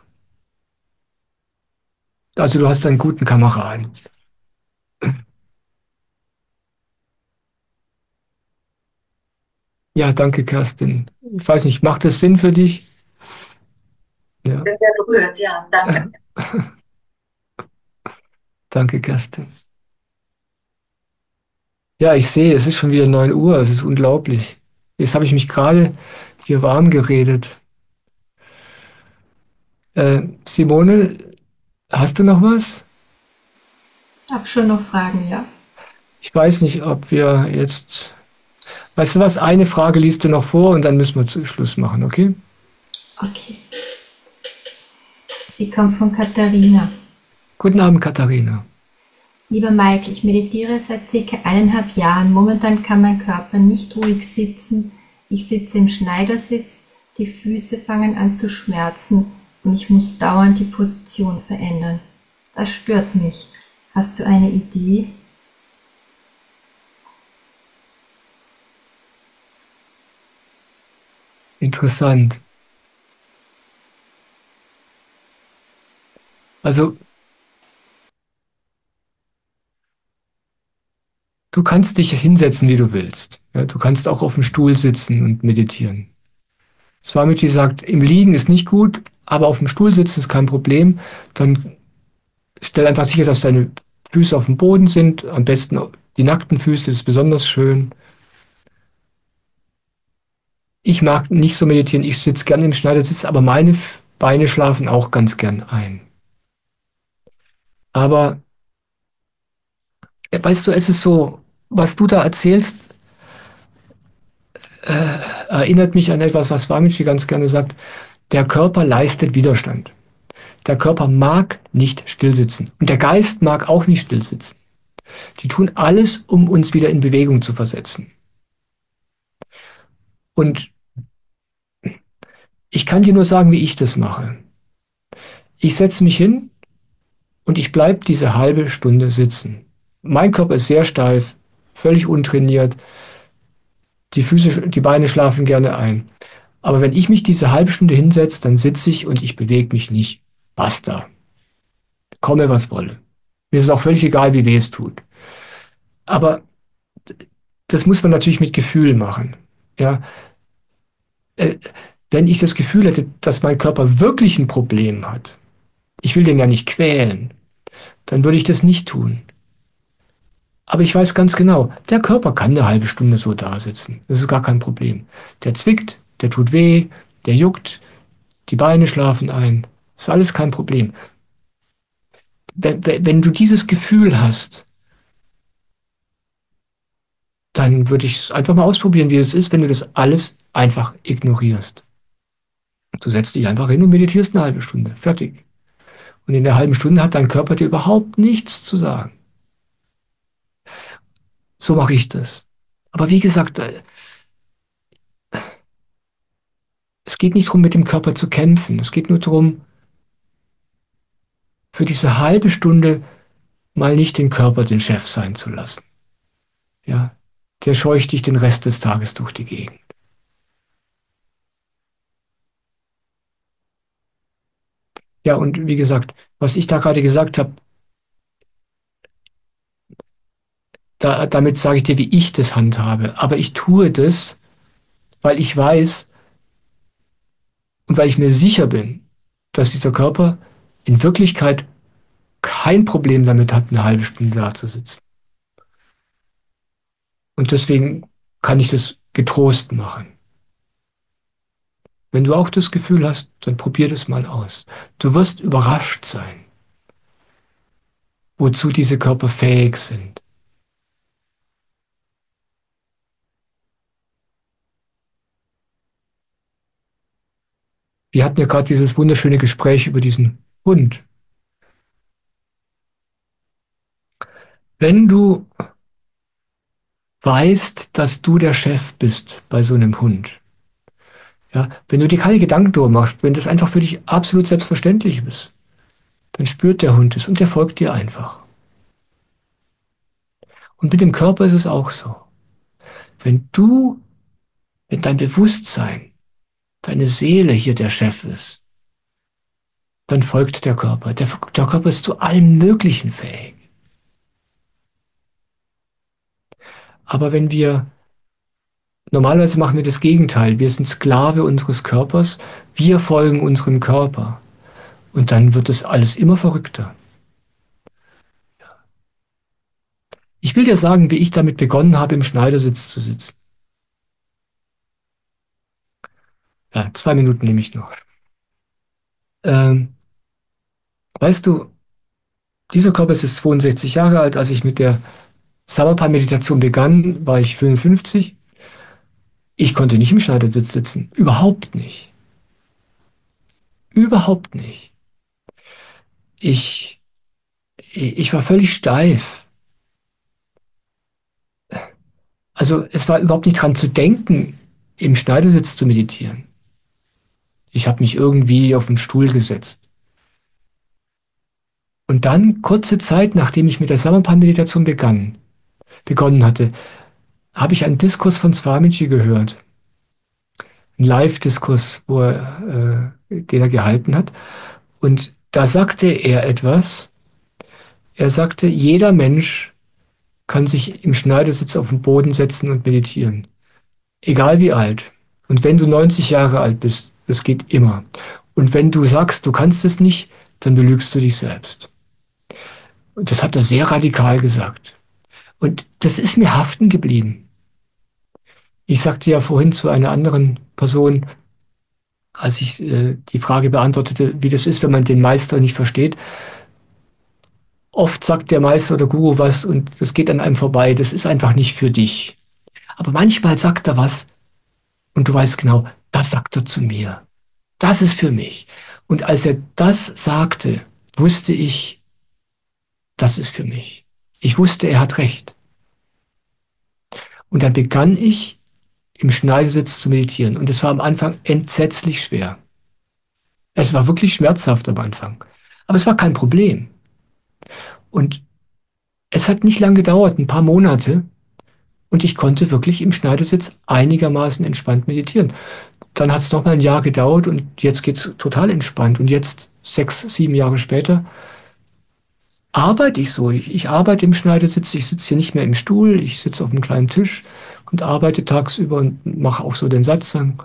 Also du hast einen guten Kameraden. Ja, danke, Kerstin. Ich weiß nicht, macht das Sinn für dich? Ich Ja. bin sehr berührt, ja, danke. Danke, Kerstin. Ja, ich sehe, es ist schon wieder 9 Uhr, es ist unglaublich. Jetzt habe ich mich gerade hier warm geredet. Simone, hast du noch was? Hab schon noch Fragen, ja. Ich weiß nicht, ob wir jetzt. Weißt du was? Eine Frage liest du noch vor und dann müssen wir zu Schluss machen, okay? Okay. Sie kommt von Katharina. Guten Abend, Katharina. Lieber Michael, ich meditiere seit circa 1,5 Jahren. Momentan kann mein Körper nicht ruhig sitzen. Ich sitze im Schneidersitz, die Füße fangen an zu schmerzen und ich muss dauernd die Position verändern. Das stört mich. Hast du eine Idee? Interessant. Also, du kannst dich hinsetzen, wie du willst. Ja, du kannst auch auf dem Stuhl sitzen und meditieren. Swamiji sagt, im Liegen ist nicht gut, aber auf dem Stuhl sitzen ist kein Problem. Dann stell einfach sicher, dass deine Füße auf dem Boden sind. Am besten die nackten Füße, das ist besonders schön. Ich mag nicht so meditieren, ich sitze gerne im Schneidersitz, aber meine Beine schlafen auch ganz gern ein. Aber weißt du, es ist so, was du da erzählst, erinnert mich an etwas, was Swamiji ganz gerne sagt. Der Körper leistet Widerstand. Der Körper mag nicht stillsitzen. Und der Geist mag auch nicht stillsitzen. Die tun alles, um uns wieder in Bewegung zu versetzen. Und ich kann dir nur sagen, wie ich das mache. Ich setze mich hin und ich bleibe diese halbe Stunde sitzen. Mein Körper ist sehr steif, völlig untrainiert. Die Füße, die Beine schlafen gerne ein. Aber wenn ich mich diese halbe Stunde hinsetze, dann sitze ich und ich bewege mich nicht. Basta. Komme, was wolle. Mir ist es auch völlig egal, wie weh es tut. Aber das muss man natürlich mit Gefühl machen. Ja, äh, wenn ich das Gefühl hätte, dass mein Körper wirklich ein Problem hat, ich will den ja nicht quälen, dann würde ich das nicht tun. Aber ich weiß ganz genau, der Körper kann eine halbe Stunde so da sitzen. Das ist gar kein Problem. Der zwickt, der tut weh, der juckt, die Beine schlafen ein. Das ist alles kein Problem. Wenn du dieses Gefühl hast, dann würde ich es einfach mal ausprobieren, wie es ist, wenn du das alles einfach ignorierst. Du setzt dich einfach hin und meditierst eine halbe Stunde. Fertig. Und in der halben Stunde hat dein Körper dir überhaupt nichts zu sagen. So mache ich das. Aber wie gesagt, es geht nicht darum, mit dem Körper zu kämpfen. Es geht nur darum, für diese halbe Stunde mal nicht den Körper den Chef sein zu lassen. Ja, der scheucht dich den Rest des Tages durch die Gegend. Ja, und wie gesagt, was ich da gerade gesagt habe, damit sage ich dir, wie ich das handhabe. Aber ich tue das, weil ich weiß und weil ich mir sicher bin, dass dieser Körper in Wirklichkeit kein Problem damit hat, eine halbe Stunde da zu sitzen. Und deswegen kann ich das getrost machen. Wenn du auch das Gefühl hast, dann probier das mal aus. Du wirst überrascht sein, wozu diese Körper fähig sind. Wir hatten ja gerade dieses wunderschöne Gespräch über diesen Hund. Wenn du weißt, dass du der Chef bist bei so einem Hund, ja, wenn du dir keine Gedanken darüber machst, wenn das einfach für dich absolut selbstverständlich ist, dann spürt der Hund es und der folgt dir einfach. Und mit dem Körper ist es auch so. Wenn du, wenn dein Bewusstsein, deine Seele hier der Chef ist, dann folgt der Körper. Der Körper ist zu allem Möglichen fähig. Aber wenn wir, normalerweise machen wir das Gegenteil. Wir sind Sklave unseres Körpers. Wir folgen unserem Körper. Und dann wird das alles immer verrückter. Ich will dir sagen, wie ich damit begonnen habe, im Schneidersitz zu sitzen. Ja, 2 Minuten nehme ich noch. Ähm, weißt du, dieser Körper ist jetzt 62 Jahre alt. Als ich mit der Samarpa-Meditation begann, war ich 55. Ich konnte nicht im Schneidersitz sitzen. Überhaupt nicht. Überhaupt nicht. Ich, ich war völlig steif. Also es war überhaupt nicht dran zu denken, im Schneidersitz zu meditieren. Ich habe mich irgendwie auf den Stuhl gesetzt. Und dann, kurze Zeit, nachdem ich mit der Samarpan-Meditation begonnen hatte, habe ich einen Diskurs von Swamiji gehört. Einen Live-Diskurs, den er gehalten hat. Und da sagte er etwas. Er sagte, jeder Mensch kann sich im Schneidersitz auf den Boden setzen und meditieren. Egal wie alt. Und wenn du 90 Jahre alt bist, das geht immer. Und wenn du sagst, du kannst es nicht, dann belügst du dich selbst. Und das hat er sehr radikal gesagt. Und das ist mir haften geblieben. Ich sagte ja vorhin zu einer anderen Person, als ich die Frage beantwortete, wie das ist, wenn man den Meister nicht versteht. Oft sagt der Meister oder Guru was und das geht an einem vorbei. Das ist einfach nicht für dich. Aber manchmal sagt er was und du weißt genau, das sagt er zu mir. Das ist für mich. Und als er das sagte, wusste ich, das ist für mich. Ich wusste, er hat recht. Und dann begann ich, im Schneidersitz zu meditieren. Und es war am Anfang entsetzlich schwer. Es war wirklich schmerzhaft am Anfang. Aber es war kein Problem. Und es hat nicht lange gedauert, ein paar Monate. Und ich konnte wirklich im Schneidersitz einigermaßen entspannt meditieren. Dann hat es noch mal ein Jahr gedauert und jetzt geht es total entspannt. Und jetzt, 6, 7 Jahre später, arbeite ich so. Ich arbeite im Schneidersitz. Ich sitze hier nicht mehr im Stuhl. Ich sitze auf einem kleinen Tisch und arbeite tagsüber und mache auch so den Satsang.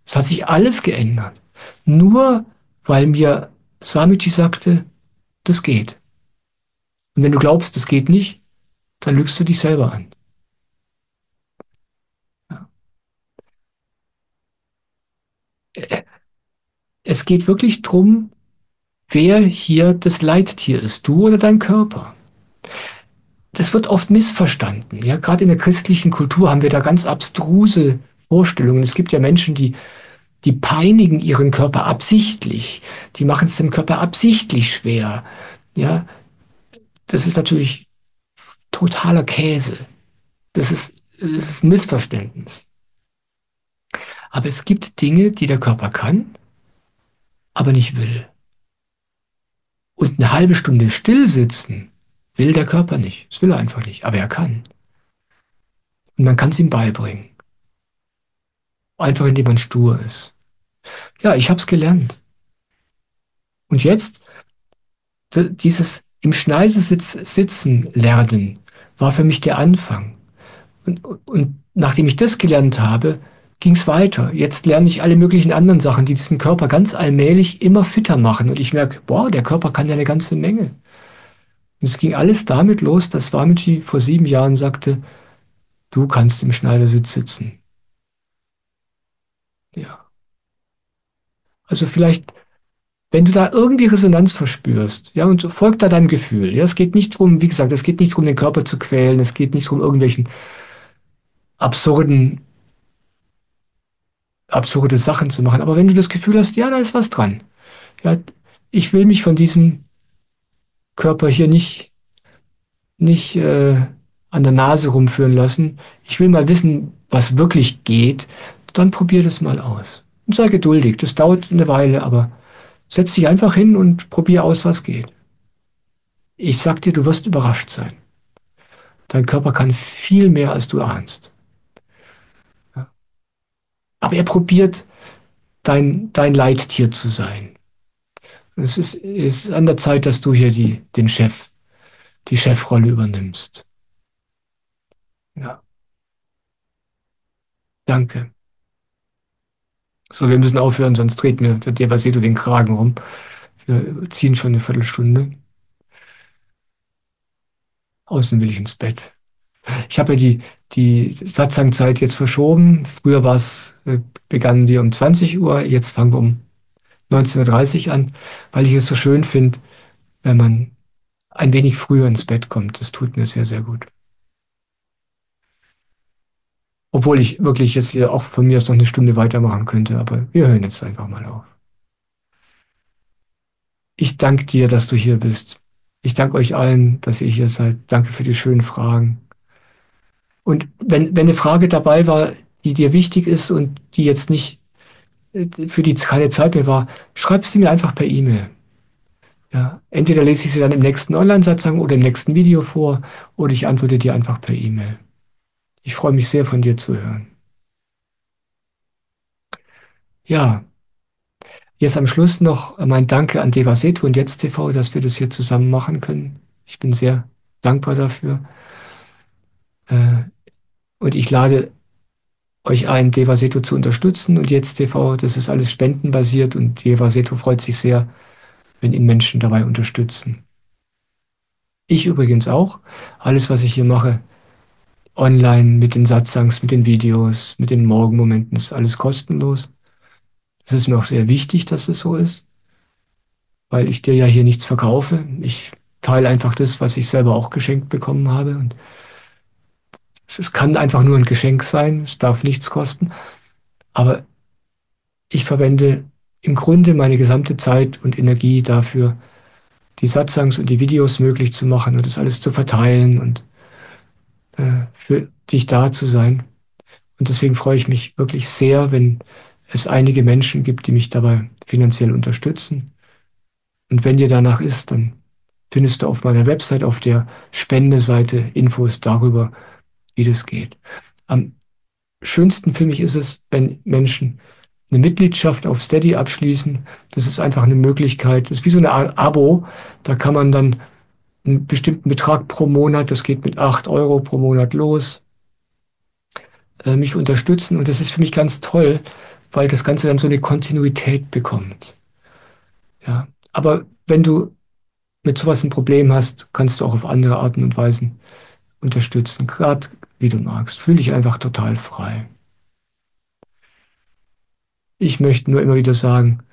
Es hat sich alles geändert. Nur weil mir Swamiji sagte, das geht. Und wenn du glaubst, das geht nicht, dann lügst du dich selber an. Es geht wirklich drum, wer hier das Leittier ist, du oder dein Körper. Das wird oft missverstanden. Ja, gerade in der christlichen Kultur haben wir da ganz abstruse Vorstellungen. Es gibt ja Menschen, die peinigen ihren Körper absichtlich. Die machen es dem Körper absichtlich schwer. Ja, das ist natürlich totaler Käse. Das ist ein Missverständnis. Aber es gibt Dinge, die der Körper kann, aber nicht will. Und eine halbe Stunde still sitzen will der Körper nicht. Das will er einfach nicht, aber er kann. Und man kann es ihm beibringen. Einfach indem man stur ist. Ja, ich habe es gelernt. Und jetzt, dieses im Schneidersitz sitzen lernen, war für mich der Anfang. Und nachdem ich das gelernt habe, ging es weiter. Jetzt lerne ich alle möglichen anderen Sachen, die diesen Körper ganz allmählich immer fitter machen. Und ich merke, boah, der Körper kann ja eine ganze Menge. Und es ging alles damit los, dass Swamiji vor 7 Jahren sagte, du kannst im Schneidersitz sitzen. Ja. Also vielleicht, wenn du da irgendwie Resonanz verspürst, ja, und folg da deinem Gefühl. Ja, es geht nicht drum, wie gesagt, es geht nicht drum, den Körper zu quälen, es geht nicht drum, irgendwelchen absurde Sachen zu machen. Aber wenn du das Gefühl hast, ja, da ist was dran. Ja, ich will mich von diesem Körper hier nicht an der Nase rumführen lassen. Ich will mal wissen, was wirklich geht. Dann probier das mal aus. Und sei geduldig. Das dauert eine Weile, aber setz dich einfach hin und probier aus, was geht. Ich sag dir, du wirst überrascht sein. Dein Körper kann viel mehr, als du ahnst. Ja. Aber er probiert, dein Leittier zu sein. Es ist an der Zeit, dass du hier die Chefrolle übernimmst. Ja, danke. So, wir müssen aufhören, sonst dreht mir der Devasito den Kragen rum. Wir ziehen schon eine Viertelstunde. Außen will ich ins Bett. Ich habe ja die Satsangzeit jetzt verschoben. Früher begannen wir um 20 Uhr, jetzt fangen wir um 19:30 Uhr an, weil ich es so schön finde, wenn man ein wenig früher ins Bett kommt. Das tut mir sehr, sehr gut. Obwohl ich wirklich jetzt hier auch von mir aus noch eine Stunde weitermachen könnte, aber wir hören jetzt einfach mal auf. Ich danke dir, dass du hier bist. Ich danke euch allen, dass ihr hier seid. Danke für die schönen Fragen. Und wenn eine Frage dabei war, die dir wichtig ist und die jetzt nicht, für die keine Zeit mehr war, schreib sie mir einfach per E-Mail. Ja, entweder lese ich sie dann im nächsten Online-Satzang oder im nächsten Video vor oder ich antworte dir einfach per E-Mail. Ich freue mich sehr, von dir zu hören. Ja, jetzt am Schluss noch mein Danke an Devaseto und Jetzt TV, dass wir das hier zusammen machen können. Ich bin sehr dankbar dafür. Äh, und ich lade euch ein, Devaseto zu unterstützen und Jetzt TV, das ist alles spendenbasiert und Devaseto freut sich sehr, wenn ihn Menschen dabei unterstützen. Ich übrigens auch. Alles, was ich hier mache, online mit den Satzangs, mit den Videos, mit den Morgenmomenten, ist alles kostenlos. Es ist mir auch sehr wichtig, dass es so ist, weil ich dir ja hier nichts verkaufe. Ich teile einfach das, was ich selber auch geschenkt bekommen habe. Und es kann einfach nur ein Geschenk sein, es darf nichts kosten. Aber ich verwende im Grunde meine gesamte Zeit und Energie dafür, die Satsangs und die Videos möglich zu machen und das alles zu verteilen und für dich da zu sein. Und deswegen freue ich mich wirklich sehr, wenn es einige Menschen gibt, die mich dabei finanziell unterstützen. Und wenn dir danach ist, dann findest du auf meiner Website auf der Spendeseite Infos darüber, wie das geht. Am schönsten für mich ist es, wenn Menschen eine Mitgliedschaft auf Steady abschließen. Das ist einfach eine Möglichkeit. Das ist wie so eine Art Abo. Da kann man dann einen bestimmten Betrag pro Monat, das geht mit 8 Euro pro Monat los, mich unterstützen. Und das ist für mich ganz toll, weil das Ganze dann so eine Kontinuität bekommt. Ja. Aber wenn du mit sowas ein Problem hast, kannst du auch auf andere Arten und Weisen unterstützen. Gerade wie du magst. Fühl dich einfach total frei. Ich möchte nur immer wieder sagen,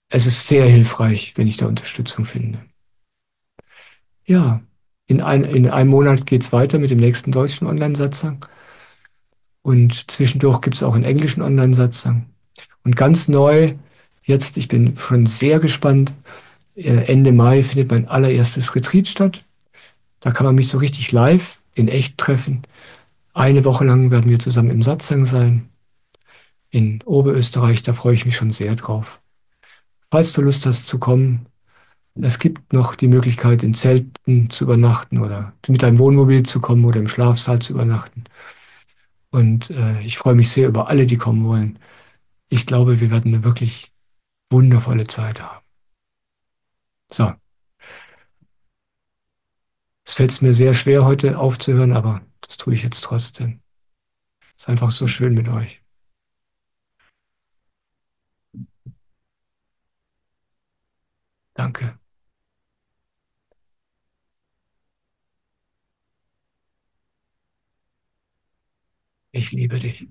es ist sehr hilfreich, wenn ich da Unterstützung finde. Ja, in einem Monat geht es weiter mit dem nächsten deutschen Online-Satzang. Und zwischendurch gibt es auch einen englischen Online-Satzang. Und ganz neu, jetzt, ich bin schon sehr gespannt, Ende Mai findet mein allererstes Retreat statt. Da kann man mich so richtig live in echt treffen. Eine Woche lang werden wir zusammen im Satzang sein. In Oberösterreich, da freue ich mich schon sehr drauf. Falls du Lust hast zu kommen, es gibt noch die Möglichkeit, in Zelten zu übernachten oder mit einem Wohnmobil zu kommen oder im Schlafsaal zu übernachten. Und ich freue mich sehr über alle, die kommen wollen. Ich glaube, wir werden eine wirklich wundervolle Zeit haben. So, es fällt mir sehr schwer, heute aufzuhören, aber das tue ich jetzt trotzdem. Es ist einfach so schön mit euch. Danke. Ich liebe dich.